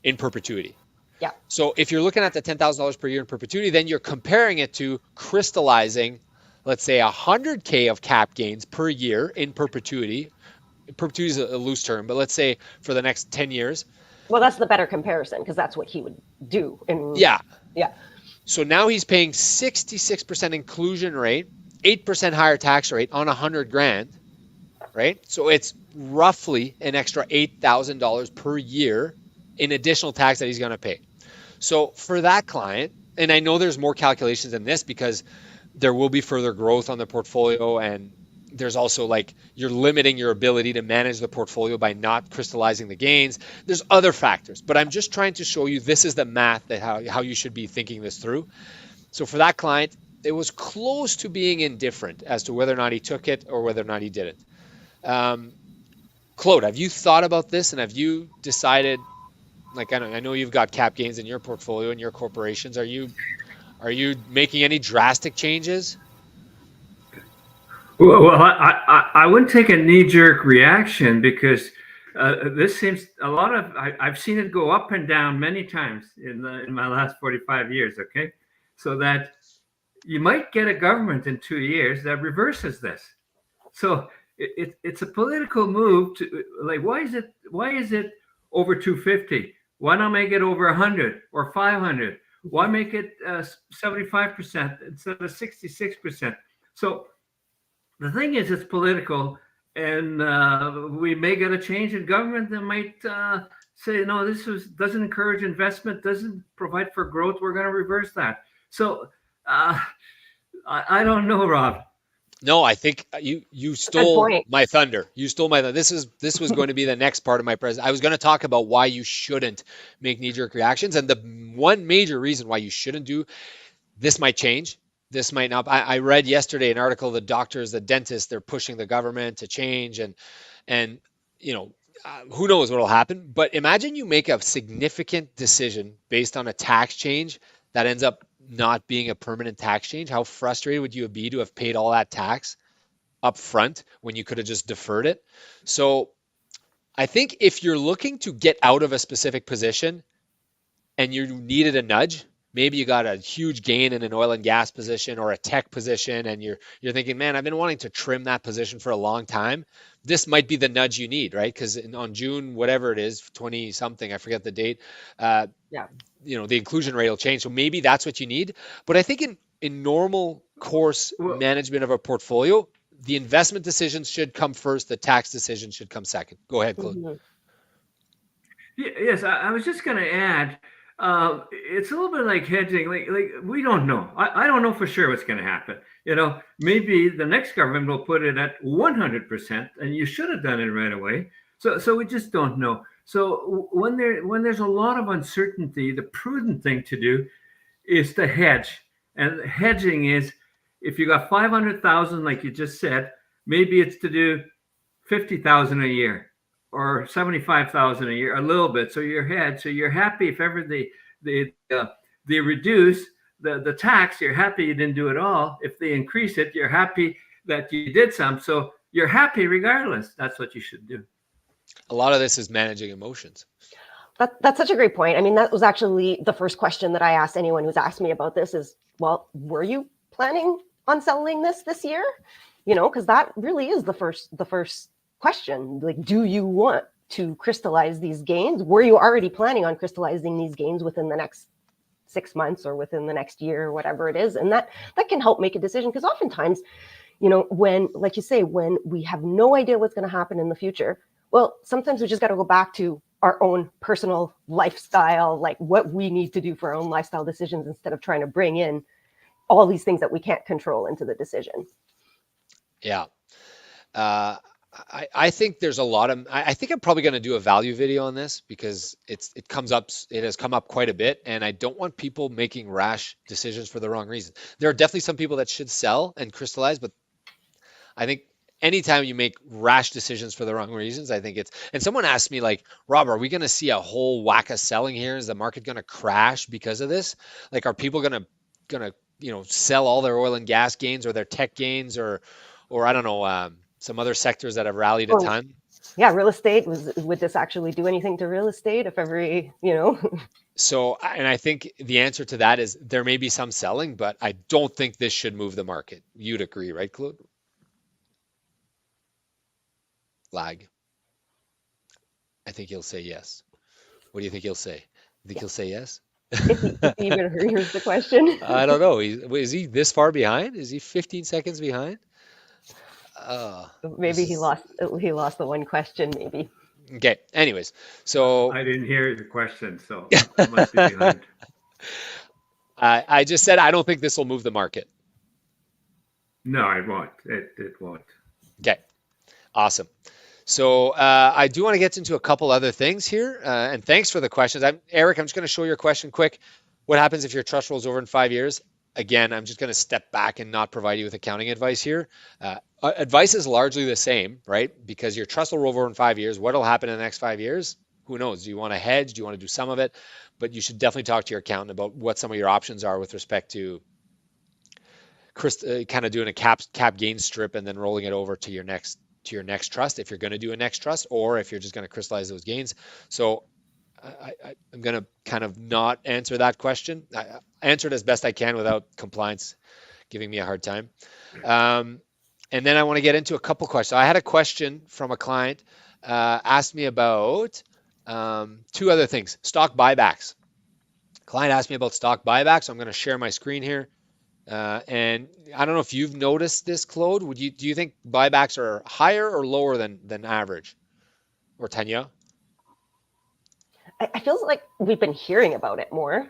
in perpetuity. Yeah. So if you're looking at the $10,000 per year in perpetuity, then you're comparing it to crystallizing, let's say 100K of cap gains per year in perpetuity. Perpetuity is a loose term, but let's say for the next 10 years. Well, that's the better comparison, because that's what he would do. Yeah. Yeah. So now he's paying 66% inclusion rate, 8% higher tax rate on 100 grand, right? So it's roughly an extra $8,000 per year in additional tax that he's going to pay. So for that client, and I know there's more calculations than this because there will be further growth on the portfolio, and there's also like you're limiting your ability to manage the portfolio by not crystallizing the gains. There's other factors, but I'm just trying to show you this is the math that how you should be thinking this through. So for that client, it was close to being indifferent as to whether or not he took it or whether or not he didn't. Claude, have you thought about this, and have you decided, like, I know you've got cap gains in your portfolio and your corporations. Are you making any drastic changes? Well, I wouldn't take a knee-jerk reaction, because this seems I've seen it go up and down many times in my last 45 years. Okay, so that you might get a government in 2 years that reverses this. So it's a political move to, like, why is it over 250? Why not make it over 100 or 500? Why make it 75% instead of 66%? So the thing is, it's political, and we may get a change in government that might say, no, doesn't encourage investment, doesn't provide for growth. We're going to reverse that. So I don't know, Rob. No, I think you stole point. my thunder. You stole my thunder. This was going to be the next part of my present. I was going to talk about why you shouldn't make knee-jerk reactions, and the one major reason why you shouldn't do this might change. This might not. I read yesterday an article. The doctors, the dentists, they're pushing the government to change, and you know, who knows what will happen. But imagine you make a significant decision based on a tax change that ends up not being a permanent tax change. How frustrated would you be to have paid all that tax up front when you could have just deferred it? So I think if you're looking to get out of a specific position and you needed a nudge, maybe you got a huge gain in an oil and gas position or a tech position, and you're thinking, man, I've been wanting to trim that position for a long time. This might be the nudge you need, right? Because on June, whatever it is, 20 something, I forget the date. The inclusion rate will change. So maybe that's what you need. But I think in normal course management of a portfolio, the investment decisions should come first. The tax decision should come second. Go ahead, Claude. Mm-hmm. Yes, I was just going to add, it's a little bit like hedging. Like we don't know. I don't know for sure what's going to happen. Maybe the next government will put it at 100%, and you should have done it right away. So we just don't know. So when there's a lot of uncertainty, the prudent thing to do is to hedge. And hedging is, if you got 500,000, like you just said, maybe it's to do 50,000 a year or 75,000 a year, a little bit. So you're hedged. So you're happy if ever they reduce the tax, you're happy you didn't do it all. If they increase it, you're happy that you did some. So you're happy regardless. That's what you should do. A lot of this is managing emotions. That's such a great point. I mean, that was actually the first question that I asked anyone who's asked me about this is, well, were you planning on selling this year? Because that really is the first question. Like, do you want to crystallize these gains? Were you already planning on crystallizing these gains within the next 6 months or within the next year or whatever it is? And that can help make a decision, because oftentimes, when, like you say, when we have no idea what's going to happen in the future, well, sometimes we just got to go back to our own personal lifestyle, like what we need to do for our own lifestyle decisions, instead of trying to bring in all these things that we can't control into the decision. Yeah. I think there's a lot of, I think I'm probably going to do a value video on this, because it has come up quite a bit, and I don't want people making rash decisions for the wrong reason. There are definitely some people that should sell and crystallize, but I think anytime you make rash decisions for the wrong reasons, I think and someone asked me, like, Rob, are we going to see a whole whack of selling here? Is the market going to crash because of this? Like, are people going to sell all their oil and gas gains or their tech gains or I don't know, some other sectors that have rallied a ton? Yeah, real estate. Would this actually do anything to real estate if every, So, and I think the answer to that is there may be some selling, but I don't think this should move the market. You'd agree, right, Claude? Lag. I think he'll say yes. What do you think he'll say? You think he'll say yes? If he even hears the question. I don't know. Is he this far behind? Is he 15 seconds behind? Maybe he lost the one question, maybe. Okay. Anyways, so I didn't hear the question, so I must be behind. I just said I don't think this will move the market. No, it won't. It won't. Okay. Awesome. So I do want to get into a couple other things here, and thanks for the questions. Eric, I'm just going to show your question quick. What happens if your trust rolls over in 5 years? Again, I'm just going to step back and not provide you with accounting advice here. Advice is largely the same, right? Because your trust will roll over in 5 years. What will happen in the next 5 years? Who knows? Do you want to hedge? Do you want to do some of it? But you should definitely talk to your accountant about what some of your options are with respect to kind of doing a cap gain strip and then rolling it over to your next trust, if you're going to do a next trust, or if you're just going to crystallize those gains. So I'm going to kind of not answer that question. I answer it as best I can without compliance giving me a hard time. And then I want to get into a couple questions. I had a question from a client, asked me about two other things. Stock buybacks. Client asked me about stock buybacks. So I'm going to share my screen here. And I don't know if you've noticed this, Claude. Do you think buybacks are higher or lower than average? Or Tanya? I feel like we've been hearing about it more.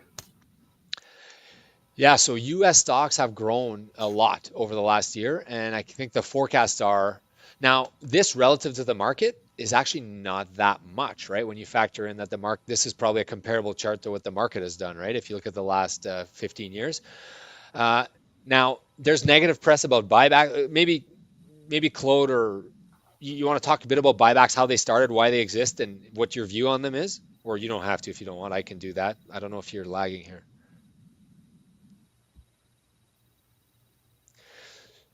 Yeah, so US stocks have grown a lot over the last year, and I think the forecasts are now this relative to the market is actually not that much, right? When you factor in that the market, this is probably a comparable chart to what the market has done, right? If you look at the last 15 years. Now, there's negative press about buyback. Maybe Claude, or you want to talk a bit about buybacks, how they started, why they exist, and what your view on them is? Or you don't have to if you don't want. I can do that. I don't know if you're lagging here.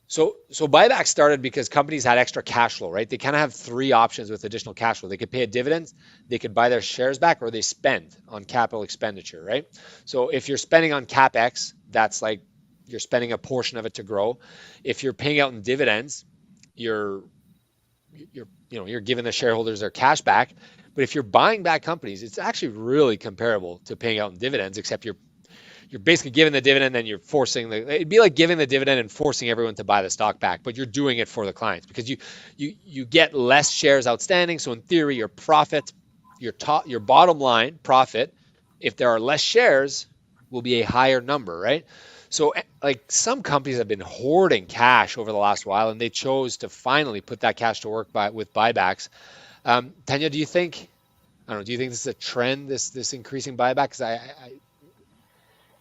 So buybacks started because companies had extra cash flow, right? They kind of have three options with additional cash flow. They could pay a dividend, they could buy their shares back, or they spend on capital expenditure, right? So if you're spending on CapEx, that's like you're spending a portion of it to grow. If you're paying out in dividends, you're giving the shareholders their cash back. But if you're buying back companies, it's actually really comparable to paying out in dividends, except you're basically giving the dividend and you're forcing it'd be like giving the dividend and forcing everyone to buy the stock back, but you're doing it for the clients because you get less shares outstanding. So in theory, your profit, your bottom line profit, if there are less shares, will be a higher number, right? So like some companies have been hoarding cash over the last while, and they chose to finally put that cash to work with buybacks. Tanya, do you think this is a trend, this increasing buyback? Because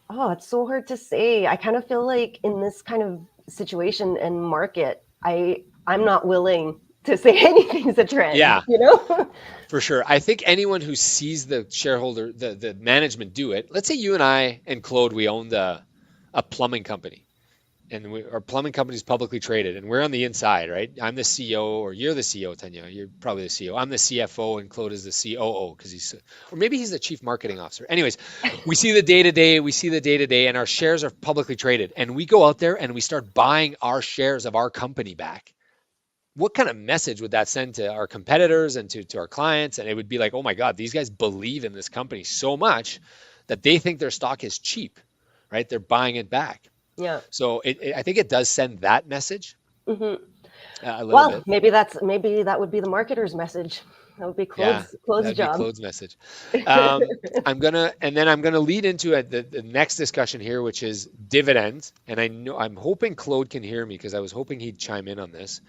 Oh, it's so hard to say. I kind of feel like in this kind of situation and market, I'm not willing to say anything's a trend. Yeah, For sure. I think anyone who sees the shareholder, the management do it. Let's say you and I and Claude, we owned a plumbing company, and our plumbing company is publicly traded, and we're on the inside, right? I'm the CEO, or you're the CEO, Tanya. You're probably the CEO. I'm the CFO, and Claude is the COO because or maybe he's the chief marketing officer. Anyways, we see the day to day, and our shares are publicly traded, and we go out there and we start buying our shares of our company back. What kind of message would that send to our competitors and to our clients? And it would be like, oh my God, these guys believe in this company so much that they think their stock is cheap, right? They're buying it back. Yeah. So I think it does send that message. Mm-hmm. A little bit. Maybe that would be the marketer's message. That would be Claude's that'd job. Be Claude's message. I'm gonna lead into the next discussion here, which is dividends. And I'm hoping Claude can hear me because I was hoping he'd chime in on this.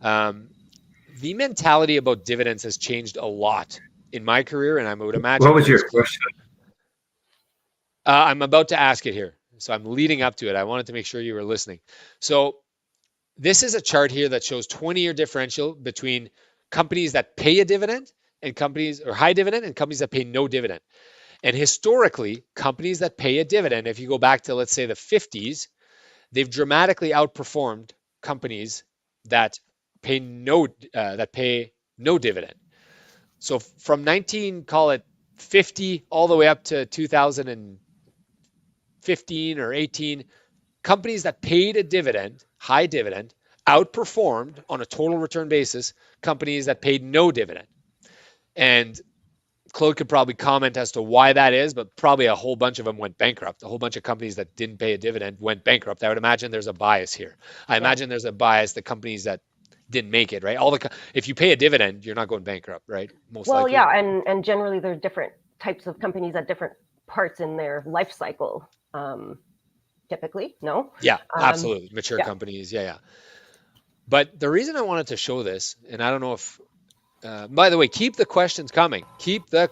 The mentality about dividends has changed a lot in my career, and I would imagine. What was your question? I'm about to ask it here. So I'm leading up to it. I wanted to make sure you were listening. So this is a chart here that shows 20-year differential between companies that pay a dividend and companies, or high dividend, and companies that pay no dividend. And historically, companies that pay a dividend, if you go back to, let's say, the 50s, they've dramatically outperformed companies that pay no dividend. So from 50 all the way up to 2015 or 18, companies that paid a dividend, high dividend, outperformed on a total return basis companies that paid no dividend. And Claude could probably comment as to why that is, but probably a whole bunch of them went bankrupt. A whole bunch of companies that didn't pay a dividend went bankrupt. I would imagine there's a bias here. I imagine there's a bias, the companies that didn't make it, right? If you pay a dividend, you're not going bankrupt, right? Most likely. Yeah, and generally there are different types of companies at different parts in their life cycle. Typically, no? Yeah, absolutely. Mature companies, yeah. But the reason I wanted to show this, and I don't know if, by the way, keep the questions coming. The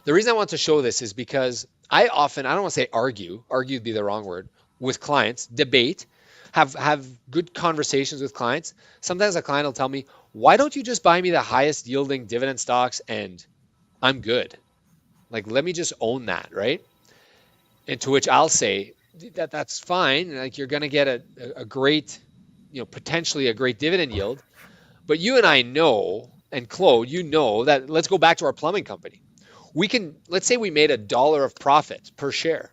reason I want to show this is because I don't want to say argue would be the wrong word, with clients, debate, have good conversations with clients. Sometimes a client will tell me, why don't you just buy me the highest yielding dividend stocks and I'm good? Like, let me just own that, right? And to which I'll say that's fine. Like, you're going to get a great, potentially a great dividend yield. But you and I know, and Claude, that let's go back to our plumbing company. Let's say we made $1 of profit per share,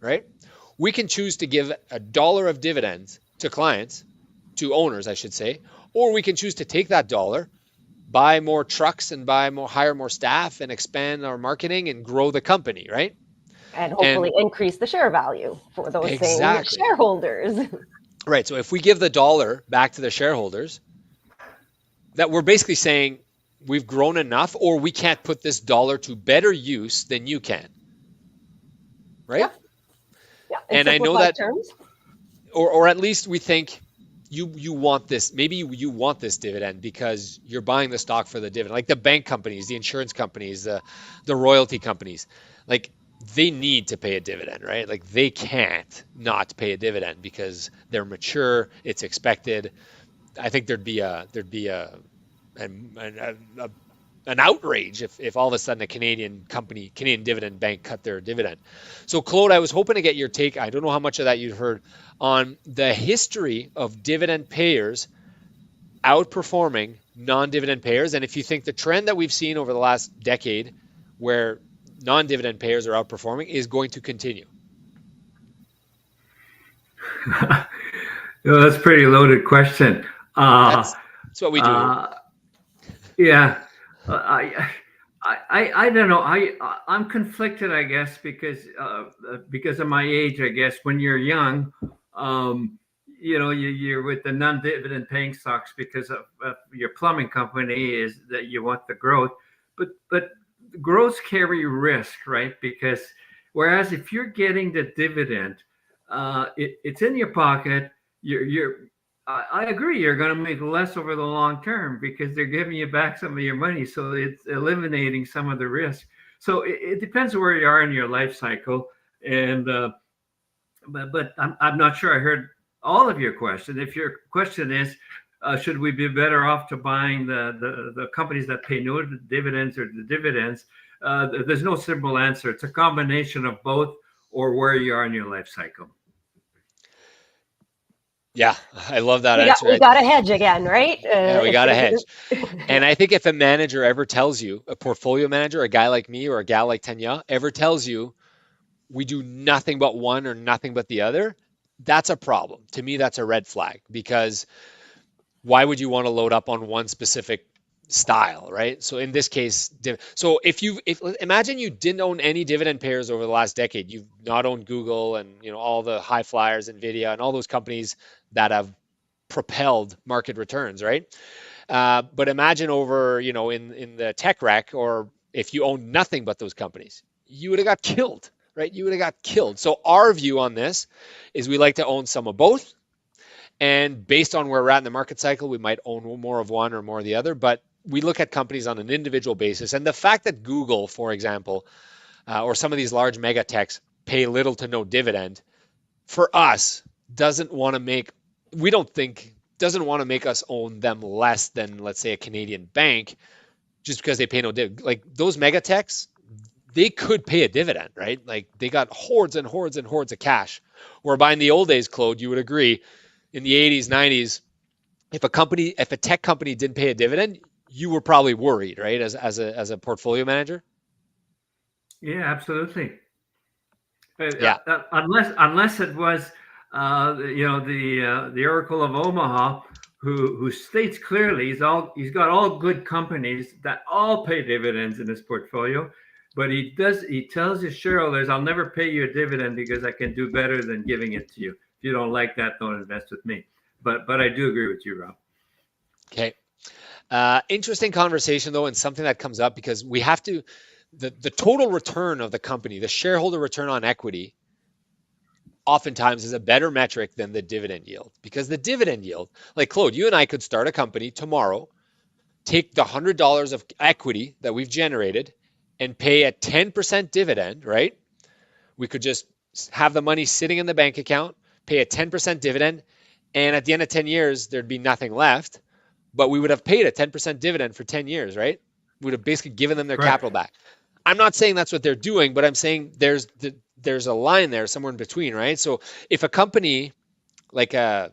right? we can choose to give $1 of dividends to clients, to owners, I should say, or we can choose to take that dollar, buy more trucks and hire more staff and expand our marketing and grow the company, right? And hopefully increase the share value for those same Exactly. shareholders. Right. So if we give the dollar back to the shareholders, that we're basically saying we've grown enough, or we can't put this dollar to better use than you can. Right? Yeah. And I know that, terms. or at least we think you want this. Maybe you want this dividend because you're buying the stock for the dividend, like the bank companies, the insurance companies, the royalty companies, like they need to pay a dividend, right? Like they can't not pay a dividend because they're mature. It's expected. I think there'd be an outrage if all of a sudden a Canadian dividend bank cut their dividend. So Claude, I was hoping to get your take. I don't know how much of that you've heard on the history of dividend payers outperforming non-dividend payers. And if you think the trend that we've seen over the last decade where non-dividend payers are outperforming is going to continue. That's a pretty loaded question. That's what we do. Yeah. I don't know. I'm conflicted, I guess, because of my age. I guess when you're young, you're with the non-dividend paying stocks because of your plumbing company is that you want the growth, but growths carry risk, right? Because whereas if you're getting the dividend, it's in your pocket. I agree. You're going to make less over the long term because they're giving you back some of your money. So it's eliminating some of the risk. So it depends where you are in your life cycle. And but I'm not sure I heard all of your question. If your question is, should we be better off to buying the companies that pay no dividends or the dividends? There's no simple answer. It's a combination of both or where you are in your life cycle. Yeah, I love that answer. We got to hedge again, right? Yeah, we got to hedge. And I think if a manager ever tells you, a portfolio manager, a guy like me or a gal like Tanya, ever tells you we do nothing but one or nothing but the other, that's a problem. To me, that's a red flag, because why would you want to load up on one specific style, right? So in this case, so if imagine you didn't own any dividend payers over the last decade, you've not owned Google and all the high flyers, Nvidia, and all those companies that have propelled market returns, right? But imagine over, in the tech wreck, or if you own nothing but those companies, you would have got killed, right? You would have got killed. So our view on this is we like to own some of both. And based on where we're at in the market cycle, we might own more of one or more of the other, but we look at companies on an individual basis. And the fact that Google, for example, or some of these large mega techs pay little to no dividend, for us, doesn't want to make us own them less than, let's say, a Canadian bank, just because they pay no dividend. Like those mega techs, they could pay a dividend, right? Like they got hordes and hordes and hordes of cash. Whereby in the old days, Claude, you would agree, in the 80s, 90s, if a tech company didn't pay a dividend, you were probably worried, right? As a portfolio manager. Yeah, absolutely. Yeah. Unless it was, the Oracle of Omaha, who states clearly he's got all good companies that all pay dividends in his portfolio, but he tells his shareholders, I'll never pay you a dividend because I can do better than giving it to you. If you don't like that, don't invest with me. But I do agree with you, Rob. Okay. Interesting conversation, though, and something that comes up because we have to, the total return of the company, the shareholder return on equity, oftentimes is a better metric than the dividend yield. Because the dividend yield, like Claude, you and I could start a company tomorrow, take the $100 of equity that we've generated and pay a 10% dividend, right? We could just have the money sitting in the bank account, pay a 10% dividend, and at the end of 10 years, there'd be nothing left, but we would have paid a 10% dividend for 10 years, right? We would have basically given them their capital back. I'm not saying that's what they're doing, but I'm saying there's a line there somewhere in between, right? So if a company like a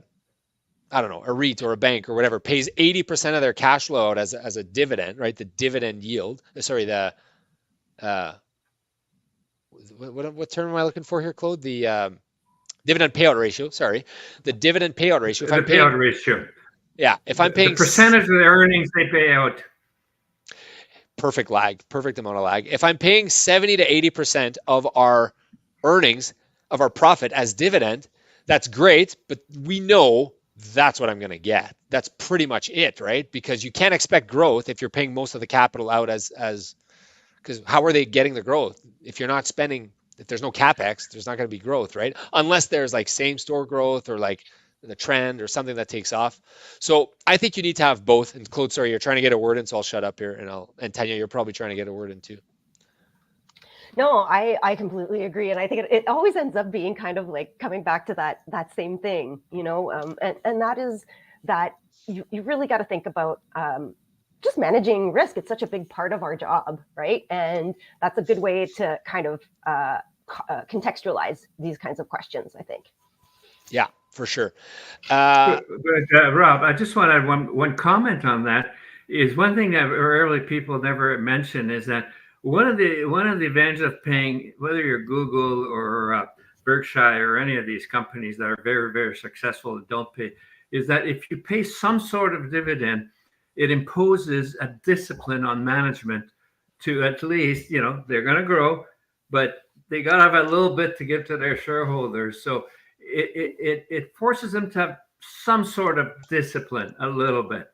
REIT or a bank or whatever pays 80% of their cash flow out as a dividend, right? The dividend yield, what term am I looking for here, Claude? dividend payout ratio. Sorry, the dividend payout ratio. The payout ratio. Yeah, if I'm paying the percentage of the earnings they pay out. Perfect amount of lag. If I'm paying 70 to 80% of our earnings, of our profit as dividend, that's great, but we know that's what I'm going to get. That's pretty much it, right? Because you can't expect growth if you're paying most of the capital out as because how are they getting the growth? If you're not spending, if there's no CapEx, there's not going to be growth, right? Unless there's like same store growth or like the trend or something that takes off. So I think you need to have both. And Claude, sorry, you're trying to get a word in, so I'll shut up here. And Tanya, you're probably trying to get a word in too. No, I completely agree. And I think it always ends up being kind of like coming back to that same thing, and that is that you really got to think about just managing risk. It's such a big part of our job, right? And that's a good way to kind of contextualize these kinds of questions, I think. Yeah, for sure. But Rob, I just want to add one comment on that. Is one thing that early people never mention is that one of the advantages of paying, whether you're Google or Berkshire or any of these companies that are very, very successful that don't pay, is that if you pay some sort of dividend, it imposes a discipline on management to at least, they're going to grow, but they got to have a little bit to give to their shareholders. So it forces them to have some sort of discipline a little bit.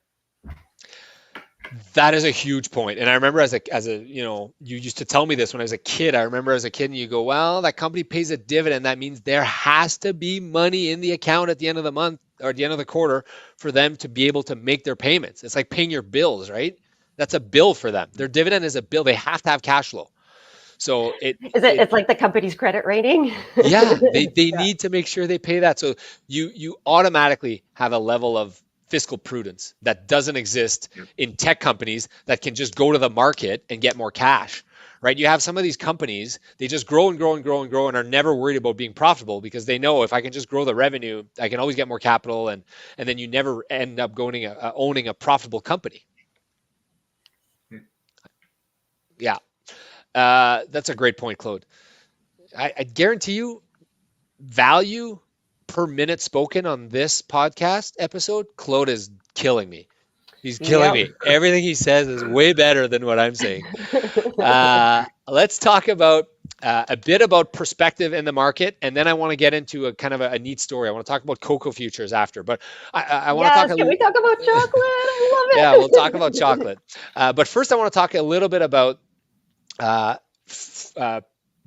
That is a huge point. And I remember as a, you used to tell me this when I was a kid. I remember as a kid and you go, well, that company pays a dividend. That means there has to be money in the account at the end of the month or at the end of the quarter for them to be able to make their payments. It's like paying your bills, right? That's a bill for them. Their dividend is a bill. They have to have cash flow. So it's like the company's credit rating. Yeah, they need to make sure they pay that. So you automatically have a level of fiscal prudence that doesn't exist in tech companies that can just go to the market and get more cash, right? You have some of these companies, they just grow and grow and grow and grow and are never worried about being profitable because they know if I can just grow the revenue, I can always get more capital, and then you never end up owning a profitable company. Yeah. That's a great point, Claude. I guarantee you value per minute spoken on this podcast episode, Claude is killing me. He's killing me. Everything he says is way better than what I'm saying. Let's talk about a bit about perspective in the market, and then I want to get into a kind of a neat story. I want to talk about cocoa futures after, but I want to talk. Can we talk about chocolate? I love it. Yeah, we'll talk about chocolate. But first, I want to talk a little bit about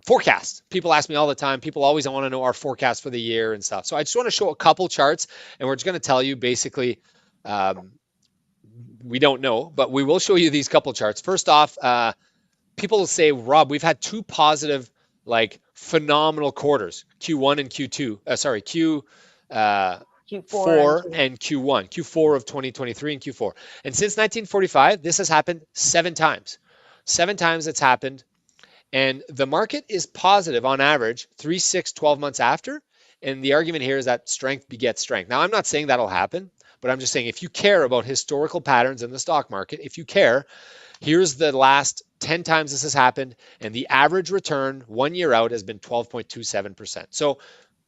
forecast. People ask me all the time. People always want to know our forecast for the year and stuff. So I just want to show a couple charts, and we're just going to tell you basically, we don't know, but we will show you these couple charts. First off, people say, Rob, we've had two positive, like phenomenal quarters, Q1 and Q2. Q4 and Q1, Q4 of 2023 and Q4. And since 1945, this has happened 7 times. 7 times it's happened. And the market is positive on average 3, 6, 12 months after. And the argument here is that strength begets strength. Now, I'm not saying that'll happen, but I'm just saying if you care about historical patterns in the stock market, if you care, here's the last 10 times this has happened. And the average return 1 year out has been 12.27%. So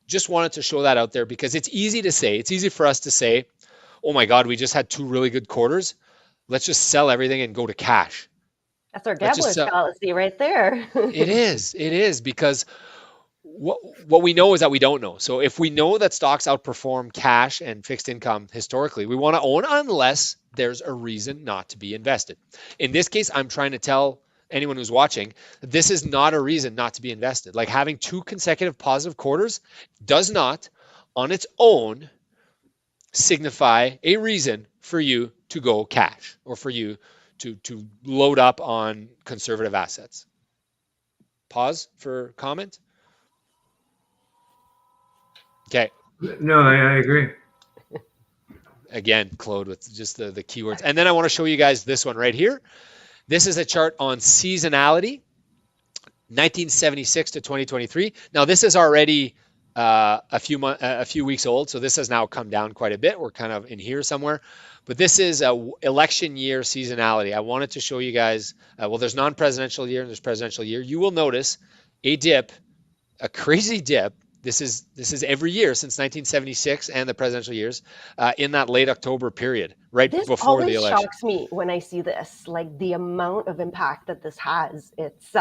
just wanted to show that out there because it's easy to say. It's easy for us to say, oh my God, we just had 2 really good quarters. Let's just sell everything and go to cash. That's our gambler's fallacy right there. It is because what we know is that we don't know. So if we know that stocks outperform cash and fixed income historically, we want to own unless there's a reason not to be invested. In this case, I'm trying to tell anyone who's watching, this is not a reason not to be invested. Like having 2 consecutive positive quarters does not on its own signify a reason for you to go cash or for you to load up on conservative assets. Pause for comment. Okay. No, I agree. Again, Claude with just the keywords. And then I want to show you guys this one right here. This is a chart on seasonality, 1976 to 2023. Now this is already a few weeks old, so this has now come down quite a bit. We're kind of in here somewhere. But this is a election year seasonality. I wanted to show you guys, well, there's non-presidential year and there's presidential year. You will notice a dip, a crazy dip This is every year since 1976 and the presidential years in that late October period, right This before the always election. shocks me when I see this, like the amount of impact that this has. It's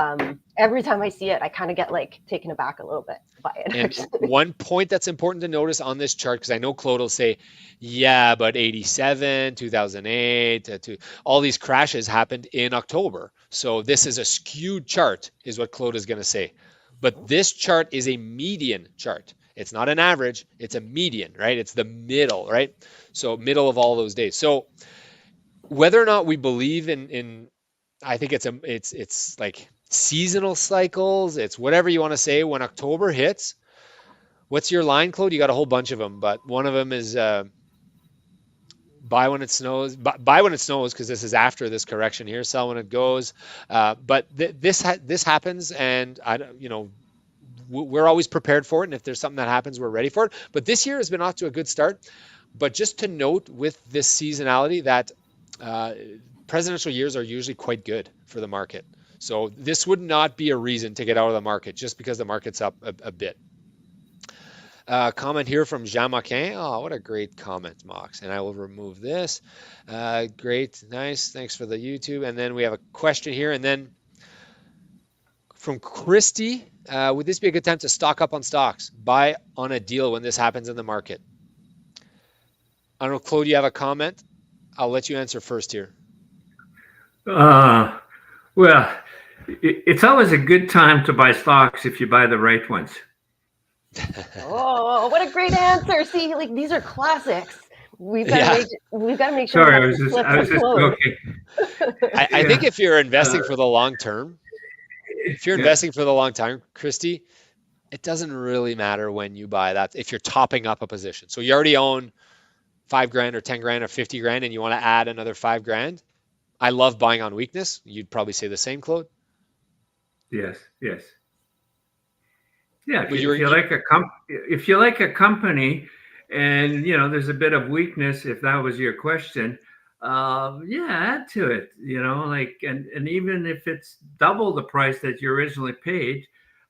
every time I see it, I kind of get like taken aback a little bit by it. And one point that's important to notice on this chart, because I know Claude will say, yeah, but 87, 2008, all these crashes happened in October. So this is a skewed chart, is what Claude is going to say. But this chart is a median chart. It's not an average, it's a median, right? It's the middle, right? So middle of all those days. So whether or not we believe in I think it's like seasonal cycles, it's whatever you want to say. When October hits, what's your line, Claude? You got a whole bunch of them, but one of them is buy when it snows. Buy when it snows, because this is after this correction here. Sell when it goes. But this happens, and we're always prepared for it. And if there's something that happens, we're ready for it. But this year has been off to a good start. But just to note with this seasonality that presidential years are usually quite good for the market. So this would not be a reason to get out of the market just because the market's up a bit. Comment here from Jean Maquin. Oh, what a great comment, Mox. And I will remove this. Great. Nice. Thanks for the YouTube. And then we have a question here. And then from Christy, would this be a good time to stock up on stocks? Buy on a deal when this happens in the market? I don't know, Claude, you have a comment? I'll let you answer first here. Well, it's always a good time to buy stocks if you buy the right ones. Oh, what a great answer! See, like these are classics. We've got to make sure. Sorry, I was just joking. I think if you're investing for the long term, Christy, it doesn't really matter when you buy that. If you're topping up a position, so you already own $5,000 or $10,000 or $50,000, and you want to add another $5,000. I love buying on weakness. You'd probably say the same, Claude. Yes. Yeah, if you like a company, and there's a bit of weakness, if that was your question, add to it. And even if it's double the price that you originally paid,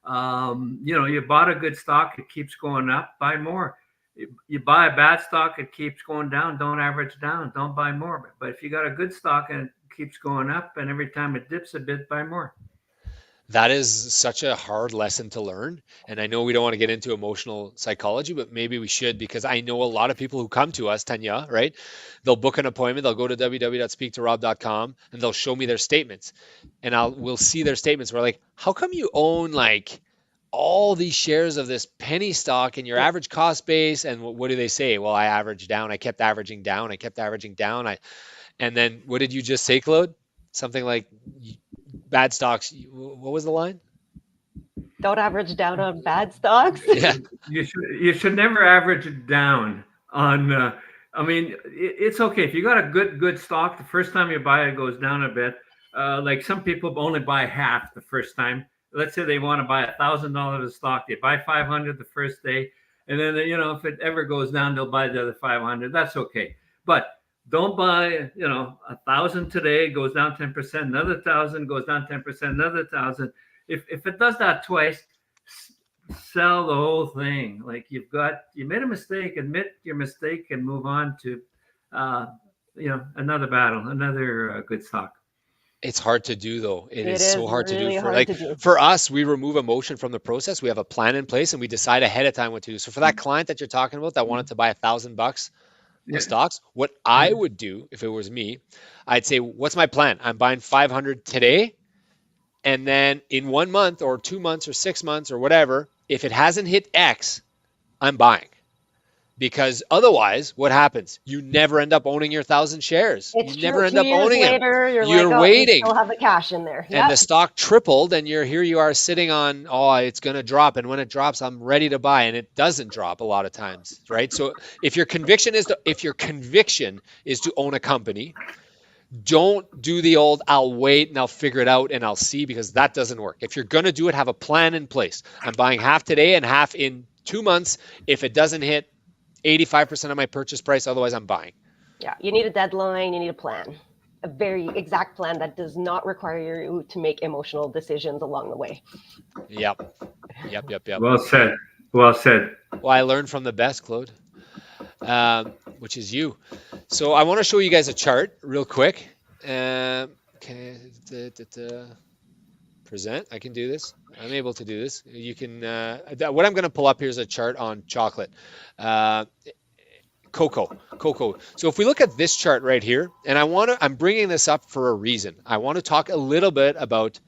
you bought a good stock, it keeps going up, buy more. You buy a bad stock, it keeps going down, don't average down, don't buy more. But if you got a good stock and it keeps going up, and every time it dips a bit, buy more. That is such a hard lesson to learn. And I know we don't want to get into emotional psychology, but maybe we should, because I know a lot of people who come to us, Tanya, right? They'll book an appointment, they'll go to www.speaktorob.com, and they'll show me their statements. And we'll see their statements. We're like, how come you own like all these shares of this penny stock in your average cost base? And what do they say? Well, I averaged down. I kept averaging down. And then what did you just say, Claude? Something like bad stocks. What was the line? Don't average down on bad stocks. Yeah. You should never average it down on, it's okay. If you got a good stock, the first time you buy it goes down a bit. Like some people only buy half the first time. Let's say they want to buy $1,000 of stock. They buy 500 the first day. And then, if it ever goes down, they'll buy the other 500. That's okay. But don't buy, 1,000 today, goes down 10%, another 1,000 goes down 10%, another 1,000. If it does that twice, sell the whole thing. Like you made a mistake, admit your mistake, and move on to, another battle, another good stock. It's hard to do, though. It is so hard really to do. For us, we remove emotion from the process. We have a plan in place, and we decide ahead of time what to do. So for that client that you're talking about that wanted to buy $1,000 of stocks, what I would do if it was me, I'd say, what's my plan? I'm buying 500 today, and then in 1 month or 2 months or 6 months or whatever, if it hasn't hit X, I'm buying. Because otherwise, what happens? You never end up owning your 1,000 shares. It's you true. never end 2 up years owning later, them. You're waiting. You still have the cash in there. And the stock tripled, and here you are sitting on, it's going to drop. And when it drops, I'm ready to buy. And it doesn't drop a lot of times, right? So if your conviction is to own a company, don't do the old, I'll wait and I'll figure it out and I'll see, because that doesn't work. If you're going to do it, have a plan in place. I'm buying half today and half in 2 months. If it doesn't hit 85% of my purchase price, otherwise I'm buying. Yeah, you need a deadline, you need a plan, a very exact plan that does not require you to make emotional decisions along the way. Yep. Well said. Well said. Well, I learned from the best, Claude, which is you. So I want to show you guys a chart real quick. Okay, present. I can do this. I'm able to do this. You can. What I'm going to pull up here is a chart on chocolate, cocoa. So if we look at this chart right here, and I'm bringing this up for a reason. I want to talk a little bit about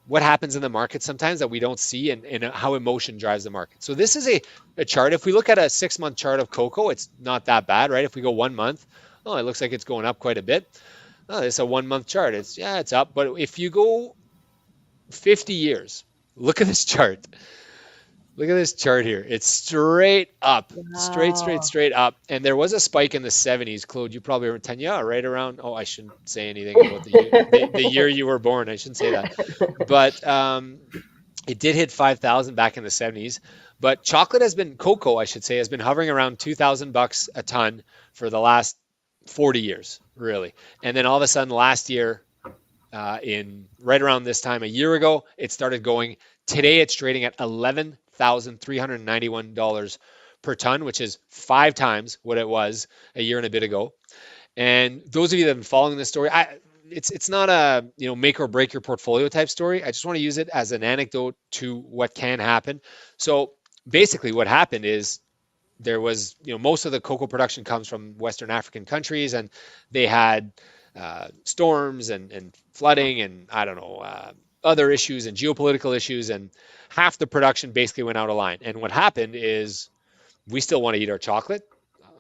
what happens in the market sometimes that we don't see, and how emotion drives the market. So this is a chart. If we look at a 6-month chart of cocoa, it's not that bad, right? If we go 1 month, oh, it looks like it's going up quite a bit. Oh, it's a 1-month chart. It's up. But if you go 50 years, look at this chart. Look at this chart here. It's straight up, straight up. And there was a spike in the 70s. Claude, you probably remember 10, right around. Oh, I shouldn't say anything about the year you were born. I shouldn't say that. But it did hit 5,000 back in the 70s. But cocoa, I should say, has been hovering around $2,000 a ton for the last 40 years, really. And then all of a sudden last year, in right around this time a year ago, it started going. Today it's trading at $11,391 per ton, which is 5 times what it was a year and a bit ago. And those of you that have been following this story, it's not a make or break your portfolio type story. I just want to use it as an anecdote to what can happen. So basically what happened is there was, most of the cocoa production comes from Western African countries, and they had storms and flooding and other issues and geopolitical issues, and half the production basically went out of line. And what happened is we still want to eat our chocolate.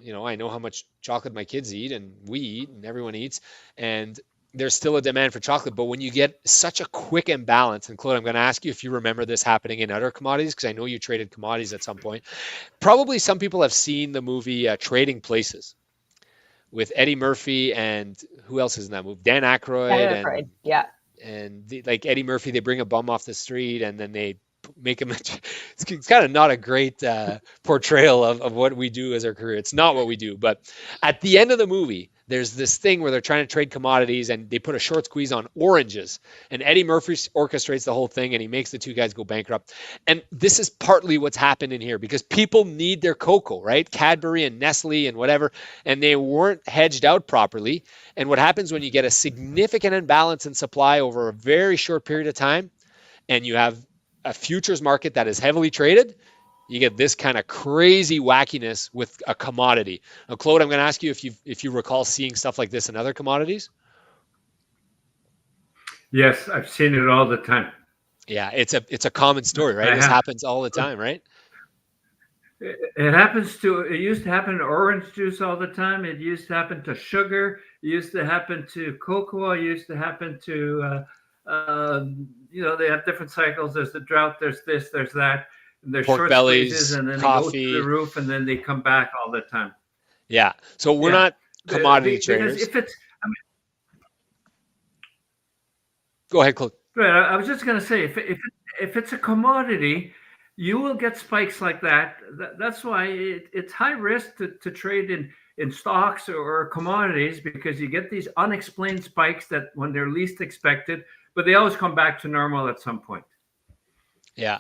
I know how much chocolate my kids eat, and we eat, and everyone eats, and there's still a demand for chocolate. But when you get such a quick imbalance, and Claude, I'm going to ask you if you remember this happening in other commodities, because I know you traded commodities at some point. Probably some people have seen the movie Trading Places with Eddie Murphy, and who else is in that movie? Dan Aykroyd. Yeah. And like Eddie Murphy, they bring a bum off the street, and then they make him. It's kind of not a great portrayal of what we do as our career. It's not what we do. But at the end of the movie, there's this thing where they're trying to trade commodities, and they put a short squeeze on oranges. And Eddie Murphy orchestrates the whole thing, and he makes the two guys go bankrupt. And this is partly what's happened in here, because people need their cocoa, right? Cadbury and Nestle and whatever, and they weren't hedged out properly. And what happens when you get a significant imbalance in supply over a very short period of time, and you have a futures market that is heavily traded, you get this kind of crazy wackiness with a commodity. Now, Claude, I'm going to ask you if you recall seeing stuff like this in other commodities. Yes, I've seen it all the time. Yeah, it's a common story, right? This happens all the time, right? It used to happen to orange juice all the time. It used to happen to sugar. It used to happen to cocoa. It used to happen to, they have different cycles. There's the drought, there's this, there's that. And there's pork short bellies, squeezes, and then coffee, they go through the roof, and then they come back all the time. Yeah. So we're not commodity traders. Because if it's, go ahead, Claude. Right. I was just going to say, if it's a commodity, you will get spikes like that. That's why it's high risk to trade in stocks or commodities, because you get these unexplained spikes that when they're least expected, but they always come back to normal at some point. Yeah.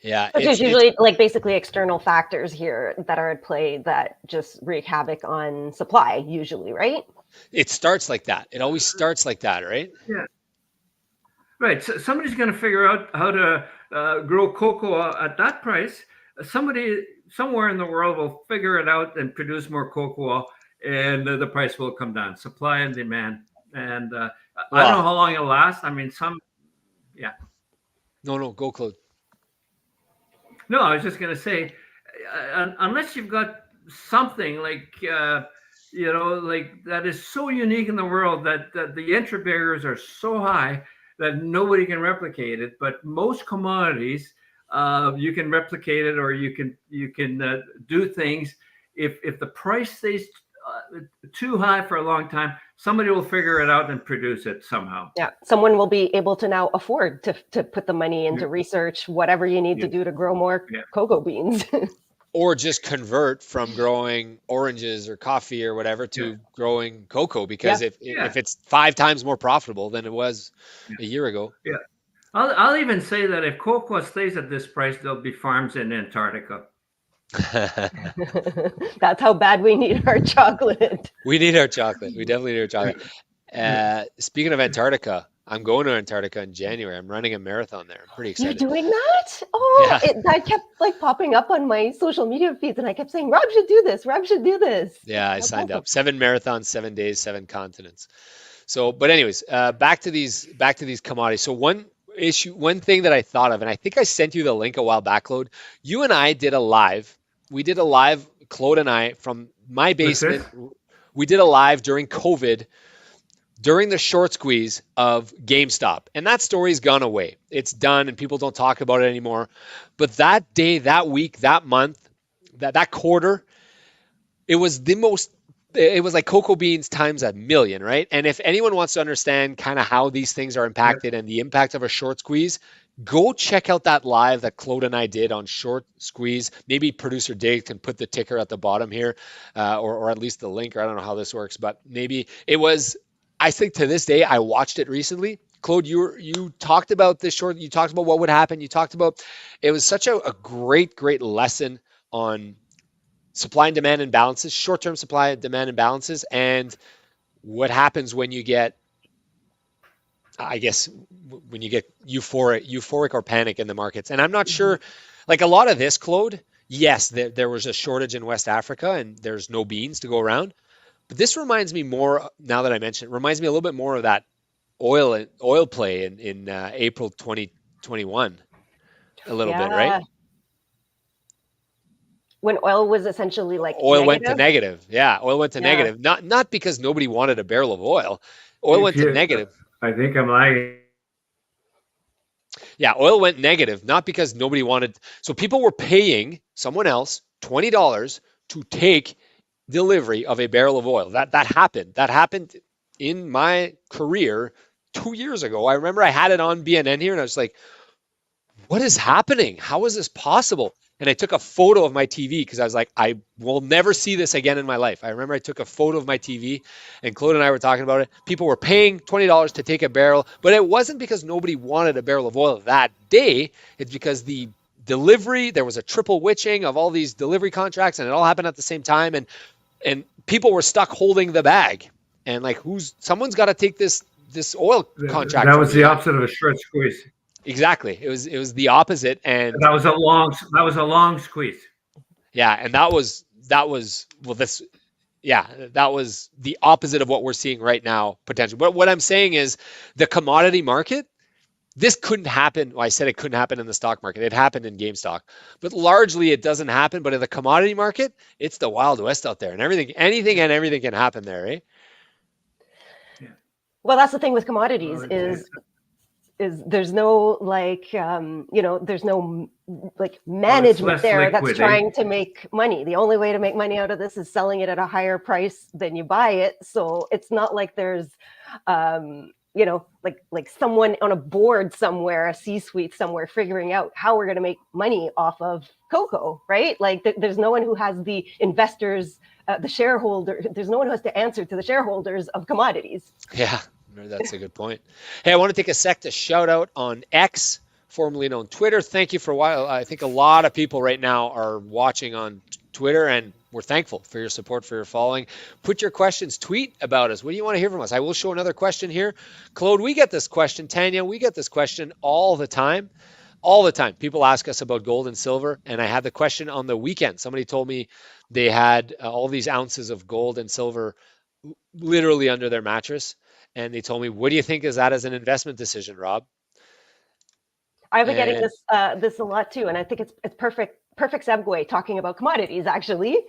Yeah. Which is usually like basically external factors here that are at play that just wreak havoc on supply, usually, right? It starts like that. It always starts like that, right? Yeah. Right. So somebody's going to figure out how to grow cocoa at that price. Somebody somewhere in the world will figure it out and produce more cocoa, and the price will come down. Supply and demand. And I don't know how long it'll last. I mean, yeah. No, go, Claude. No, I was just going to say, unless you've got something like, like that is so unique in the world that the entry barriers are so high that nobody can replicate it. But most commodities, you can replicate it, or you can do things. If the price stays too high for a long time, somebody will figure it out and produce it somehow. Yeah, someone will be able to now afford to put the money into research, whatever you need to do to grow more cocoa beans. Or just convert from growing oranges or coffee or whatever to growing cocoa, because if it's 5 times more profitable than it was a year ago. Yeah. I'll even say that if cocoa stays at this price, there'll be farms in Antarctica. That's how bad we need our chocolate. We need our chocolate. We definitely need our chocolate. Speaking of Antarctica, I'm going to Antarctica in January. I'm running a marathon there. I'm pretty You're excited. doing that? Oh, Yeah. that kept like popping up on my social media feeds, and I kept saying, Rob should do this. Rob should do this. Yeah, I That's signed awesome. up. 7 marathons, 7 days, 7 continents. So, but anyways, back to these commodities. So one thing that I thought of, and I think I sent you the link a while back, Claude. You and I did a live. We did a live, Claude and I, from my basement. We did a live during COVID, during the short squeeze of GameStop. And that story's gone away. It's done and people don't talk about it anymore. But that day, that week, that month, that quarter, it was like cocoa beans times a million, right? And if anyone wants to understand kind of how these things are impacted and the impact of a short squeeze, go check out that live that Claude and I did on short squeeze. Maybe producer Dig can put the ticker at the bottom here, or at least the link, or I don't know how this works, but maybe it was. I think to this day, I watched it recently. Claude, you talked about this short. You talked about what would happen. You talked about it was such a great lesson on supply and demand imbalances, short-term supply and demand imbalances, and what happens when you get, I guess, when you get euphoric or panic in the markets. And I'm not sure, like a lot of this, Claude, yes, there was a shortage in West Africa and there's no beans to go around. But this reminds me more, now that I mentioned it, reminds me a little bit more of that oil play in April 2021, a little bit, right? When oil was essentially like oil went to negative. Yeah, oil went to negative. Not because nobody wanted a barrel of oil. Oil went to negative. I think I'm lying. Yeah, oil went negative, not because nobody wanted. So people were paying someone else $20 to take delivery of a barrel of oil. That happened. That happened in my career 2 years ago. I remember I had it on BNN here and I was like, what is happening? How is this possible? And I took a photo of my TV because I was like, I will never see this again in my life. I remember I took a photo of my TV and Claude and I were talking about it. People were paying $20 to take a barrel, but it wasn't because nobody wanted a barrel of oil that day. It's because the delivery, there was a triple witching of all these delivery contracts and it all happened at the same time. And people were stuck holding the bag. And like, someone's got to take this oil contract. That was the opposite of a short squeeze. Exactly. It was the opposite. And that was a long squeeze. Yeah. And that was that was the opposite of what we're seeing right now, potentially. But what I'm saying is the commodity market, this couldn't happen. Well, I said it couldn't happen in the stock market. It happened in GameStop, but largely it doesn't happen. But in the commodity market, it's the Wild West out there, and anything can happen there, right? Well, that's the thing with commodities is there's no there's no like management there that's trying to make money. The only way to make money out of this is selling it at a higher price than you buy it. So it's not like there's like someone on a board somewhere, a C-suite somewhere, figuring out how we're going to make money off of cocoa, right? Like there's no one who has the investors, the shareholder. There's no one who has to answer to the shareholders of commodities. Yeah, that's a good point. Hey, I want to take a sec to shout out on X, formerly known Twitter. Thank you for a while. I think a lot of people right now are watching on Twitter, and we're thankful for your support, for your following. Put your questions, tweet about us. What do you want to hear from us? I will show another question here. Claude, we get this question. Tanya, we get this question all the time. All the time. People ask us about gold and silver, and I had the question on the weekend. Somebody told me they had all these ounces of gold and silver literally under their mattress, and they told me, what do you think is that as an investment decision, Rob? I've been getting this a lot too, and I think it's perfect segue talking about commodities, actually.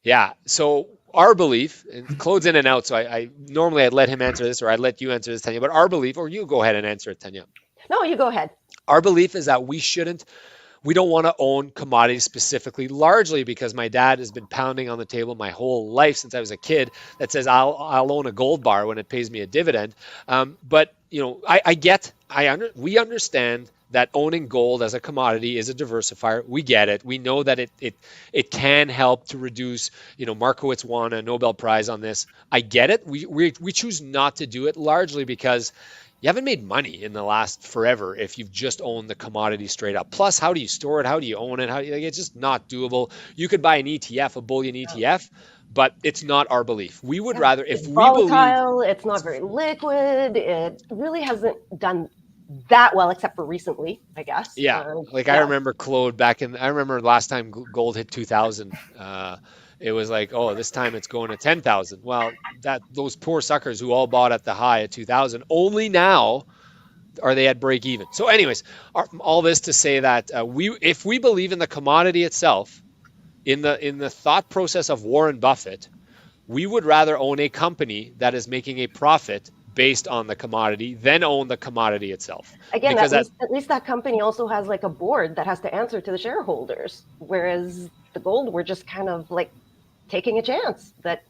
Yeah. So our belief, and Claude's in and out, so I normally I'd let him answer this, or I'd let you answer this, Tanya. But our belief, or you go ahead and answer it, Tanya. No, you go ahead. Our belief is that we don't want to own commodities specifically, largely because my dad has been pounding on the table my whole life since I was a kid that says I'll own a gold bar when it pays me a dividend. But we understand that owning gold as a commodity is a diversifier. We get it. We know that it can help to reduce. Markowitz won a Nobel Prize on this. I get it. We choose not to do it largely because you haven't made money in the last forever if you've just owned the commodity straight up. Plus, how do you store it? How do you own it? It's just not doable. You could buy an ETF, a bullion ETF, but it's not our belief. We would rather, if It's we believe, volatile, it's not very liquid. It really hasn't done that well, except for recently, I guess. Yeah, I remember Claude I remember last time gold hit 2,000. It was like, oh, this time it's going to 10,000. Well, those poor suckers who all bought at the high at 2,000, only now are they at break even. So anyways, all this to say that if we believe in the commodity itself, in the thought process of Warren Buffett, we would rather own a company that is making a profit based on the commodity than own the commodity itself. Again, at least that company also has like a board that has to answer to the shareholders, whereas the gold, we're just kind of like taking a chance, that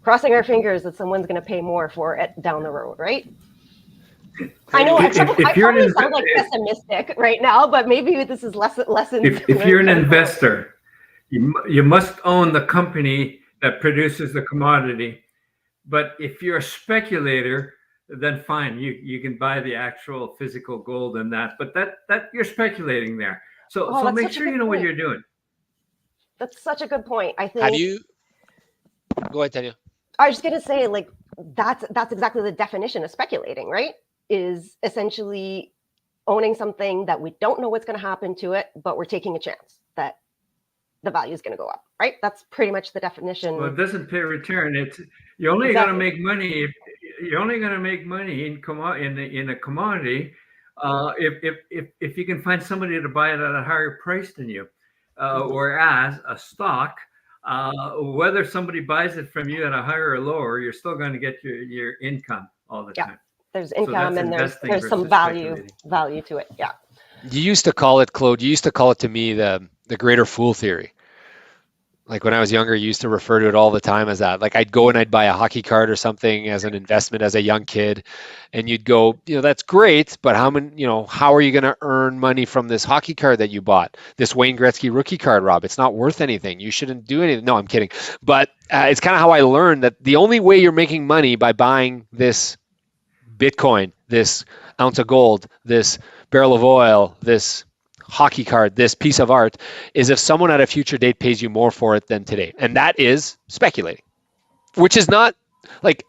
crossing our fingers that someone's going to pay more for it down the road, right? I know I probably sound like pessimistic right now, but maybe this is lessons. If you're an investor, you must own the company that produces the commodity. But if you're a speculator, then fine, you can buy the actual physical gold in that. But that you're speculating there. So make sure you know what you're doing. That's such a good point. I think. Have you? Go ahead, Tanya. I was just gonna say, like, that's exactly the definition of speculating, right? Is essentially owning something that we don't know what's going to happen to it, but we're taking a chance that the value is going to go up, right? That's pretty much the definition. Well, it doesn't pay return. You're only going to make money in a commodity if you can find somebody to buy it at a higher price than you. Whereas a stock, whether somebody buys it from you at a higher or lower, you're still going to get your income all the time. There's income and there's some value to it. Yeah. You used to call it, Claude, to me the greater fool theory. Like when I was younger, you used to refer to it all the time as that. Like I'd go and I'd buy a hockey card or something as an investment as a young kid, and you'd go, that's great, but how are you going to earn money from this hockey card that you bought? This Wayne Gretzky rookie card, Rob, it's not worth anything. You shouldn't do anything. No, I'm kidding. But it's kind of how I learned that the only way you're making money by buying this Bitcoin, this ounce of gold, this barrel of oil, this hockey card, this piece of art, is if someone at a future date pays you more for it than today. And that is speculating, which is not like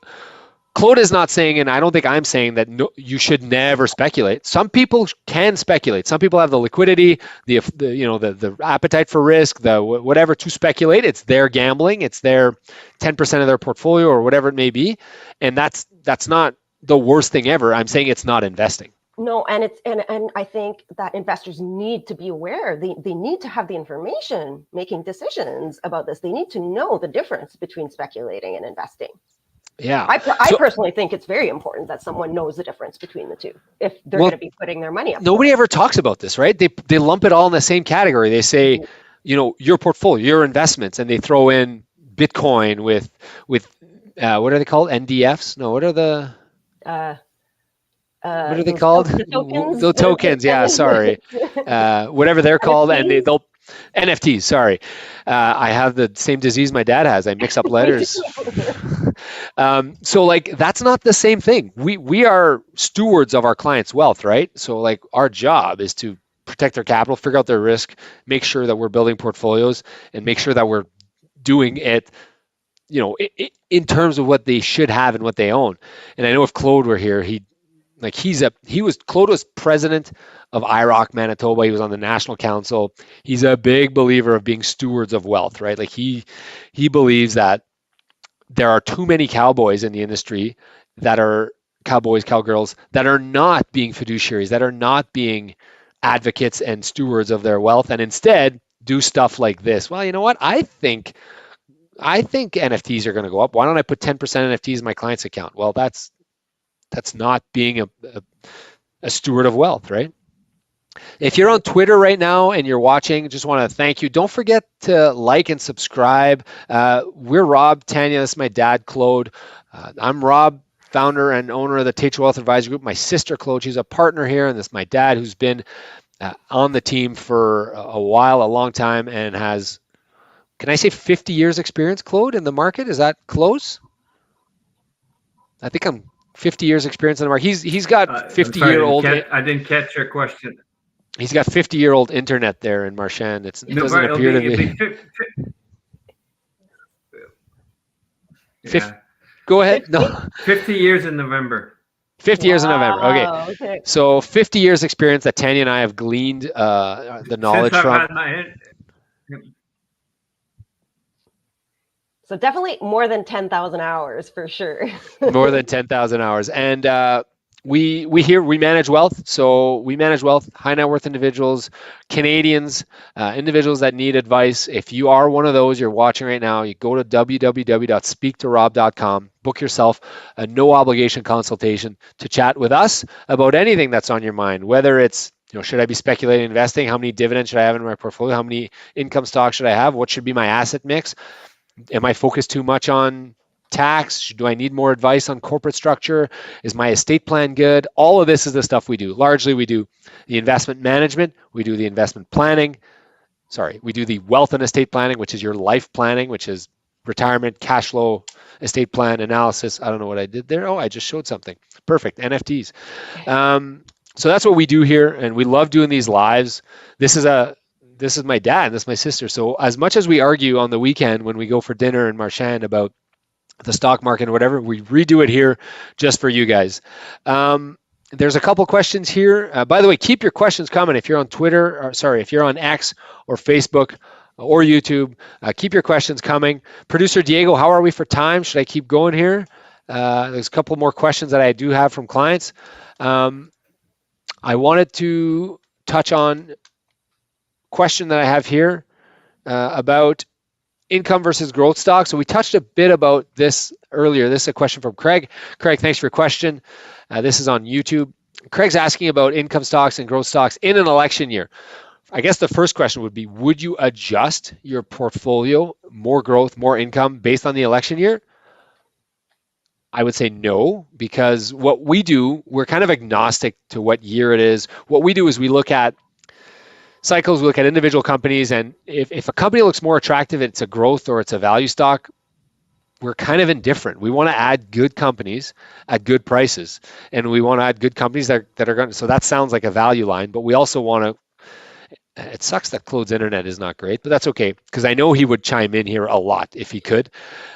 Claude is not saying, and I don't think I'm saying that you should never speculate. Some people can speculate. Some people have the liquidity, the appetite for risk, the whatever to speculate. It's their gambling. It's their 10% of their portfolio or whatever it may be. And that's not the worst thing ever. I'm saying it's not investing. No, and I think that investors need to be aware. They need to have the information making decisions about this. They need to know the difference between speculating and investing. Yeah. I personally think it's very important that someone knows the difference between the two if they're going to be putting their money up. Nobody ever talks about this, right? They lump it all in the same category. They say, your portfolio, your investments, and they throw in Bitcoin with what are they called? NDFs? No, what are the what are they called? The tokens. Yeah, sorry. Whatever they're called, and they'll NFTs. Sorry, I have the same disease my dad has. I mix up letters. So like that's not the same thing. We are stewards of our clients' wealth, right? So like our job is to protect their capital, figure out their risk, make sure that we're building portfolios, and make sure that we're doing it, in terms of what they should have and what they own. And I know if Claude were here, Claude was president of IROC Manitoba. He was on the National Council. He's a big believer of being stewards of wealth, right? Like he believes that there are too many cowboys in the industry that are cowboys, cowgirls that are not being fiduciaries, that are not being advocates and stewards of their wealth, and instead do stuff like this. Well, you know what? I think NFTs are going to go up. Why don't I put 10% NFTs in my client's account? Well, that's not being a steward of wealth, right? If you're on Twitter right now and you're watching, just want to thank you. Don't forget to like and subscribe. We're Rob, Tanya, this is my dad, Claude. I'm Rob, founder and owner of the Tatro Wealth Advisory Group. My sister, Claude, she's a partner here, and this is my dad, who's been on the team for a while, a long time, and has, can I say 50 years experience, Claude, in the market? Is that close? I think I'm 50 years experience in the market. He's got 50-year-old. I didn't catch your question. He's got 50-year-old internet there in Marchand. It doesn't appear to be. Yeah. Go ahead. No. 50 years in November. 50 years in November. Okay. So 50 years experience that Tanya and I have gleaned the knowledge from. So definitely more than 10,000 hours for sure. More than 10,000 hours. And we manage wealth. So we manage wealth, high net worth individuals, Canadians, individuals that need advice. If you are one of those, you're watching right now, you go to www.speaktorob.com, book yourself a no obligation consultation to chat with us about anything that's on your mind, whether it's, should I be speculating investing? How many dividends should I have in my portfolio? How many income stocks should I have? What should be my asset mix? Am I focused too much on tax? Do I need more advice on corporate structure? Is my estate plan good? All of this is the stuff we do. Largely, we do the investment management. We do the investment planning. We do the wealth and estate planning, which is your life planning, which is retirement, cash flow, estate plan analysis. I don't know what I did there. Oh, I just showed something. Perfect. NFTs. So that's what we do here, and we love doing these lives. This is my dad, and this is my sister. So as much as we argue on the weekend when we go for dinner in Marchand about the stock market or whatever, we redo it here just for you guys. There's a couple questions here. By the way, keep your questions coming. If you're on if you're on X or Facebook or YouTube, keep your questions coming. Producer Diego, how are we for time? Should I keep going here? There's a couple more questions that I do have from clients. I wanted to touch on question that I have here about income versus growth stock. So we touched a bit about this earlier. This is a question from Craig. Craig, thanks for your question. This is on YouTube. Craig's asking about income stocks and growth stocks in an election year. I guess the first question would be, would you adjust your portfolio, more growth, more income based on the election year? I would say no, because what we do, we're kind of agnostic to what year it is. What we do is we look at cycles, we look at individual companies, and if a company looks more attractive, it's a growth or it's a value stock, we're kind of indifferent. We want to add good companies at good prices, and we want to add good companies that are going to, so that sounds like a value line, but we also want to, it sucks that Claude's internet is not great, but that's okay, because I know he would chime in here a lot if he could.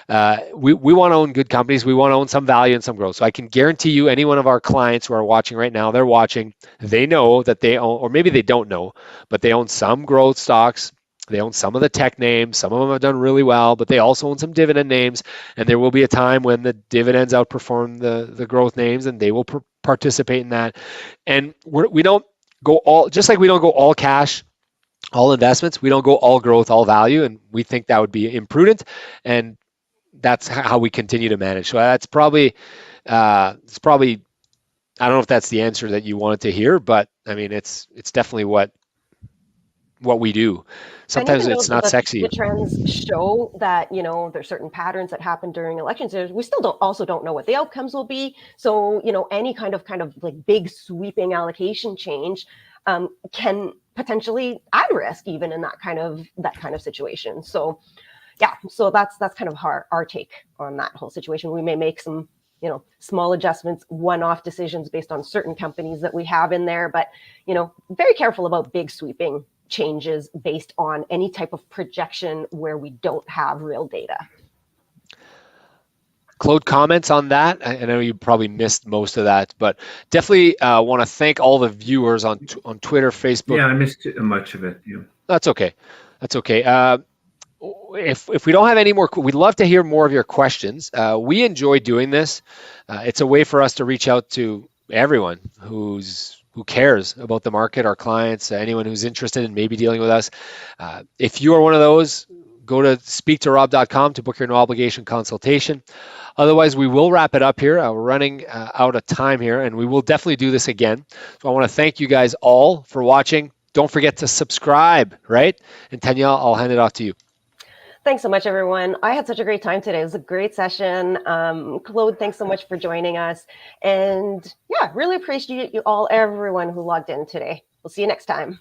We want to own good companies. We want to own some value and some growth. So I can guarantee you, any one of our clients who are watching right now, they're watching, they know that they own, or maybe they don't know, but they own some growth stocks. They own some of the tech names. Some of them have done really well, but they also own some dividend names. And there will be a time when the dividends outperform the growth names, and they will participate in that. And we don't go all, just like we don't go all cash, all investments, we don't go all growth, all value, and we think that would be imprudent, and that's how we continue to manage. So that's probably, I don't know if that's the answer that you wanted to hear, but I mean, it's definitely what we do. Sometimes it's not sexy. The trends show that, there's certain patterns that happen during elections. We still don't know what the outcomes will be. So, any kind of like big sweeping allocation change can potentially add risk even in that kind of situation. So yeah, so that's kind of our take on that whole situation. We may make some, small adjustments, one-off decisions based on certain companies that we have in there, but, very careful about big sweeping changes based on any type of projection where we don't have real data. Claude, comments on that? I know you probably missed most of that, but definitely want to thank all the viewers on Twitter, Facebook. Yeah, I missed much of it. Yeah. That's okay. That's okay. If we don't have any more, we'd love to hear more of your questions. We enjoy doing this. It's a way for us to reach out to everyone who cares about the market, our clients, anyone who's interested in maybe dealing with us. If you are one of those, go to speaktorob.com to book your no obligation consultation. Otherwise, we will wrap it up here. We're running out of time here, and we will definitely do this again. So I want to thank you guys all for watching. Don't forget to subscribe, right? And Tanya, I'll hand it off to you. Thanks so much, everyone. I had such a great time today. It was a great session. Claude, thanks so much for joining us. And yeah, really appreciate you all, everyone who logged in today. We'll see you next time.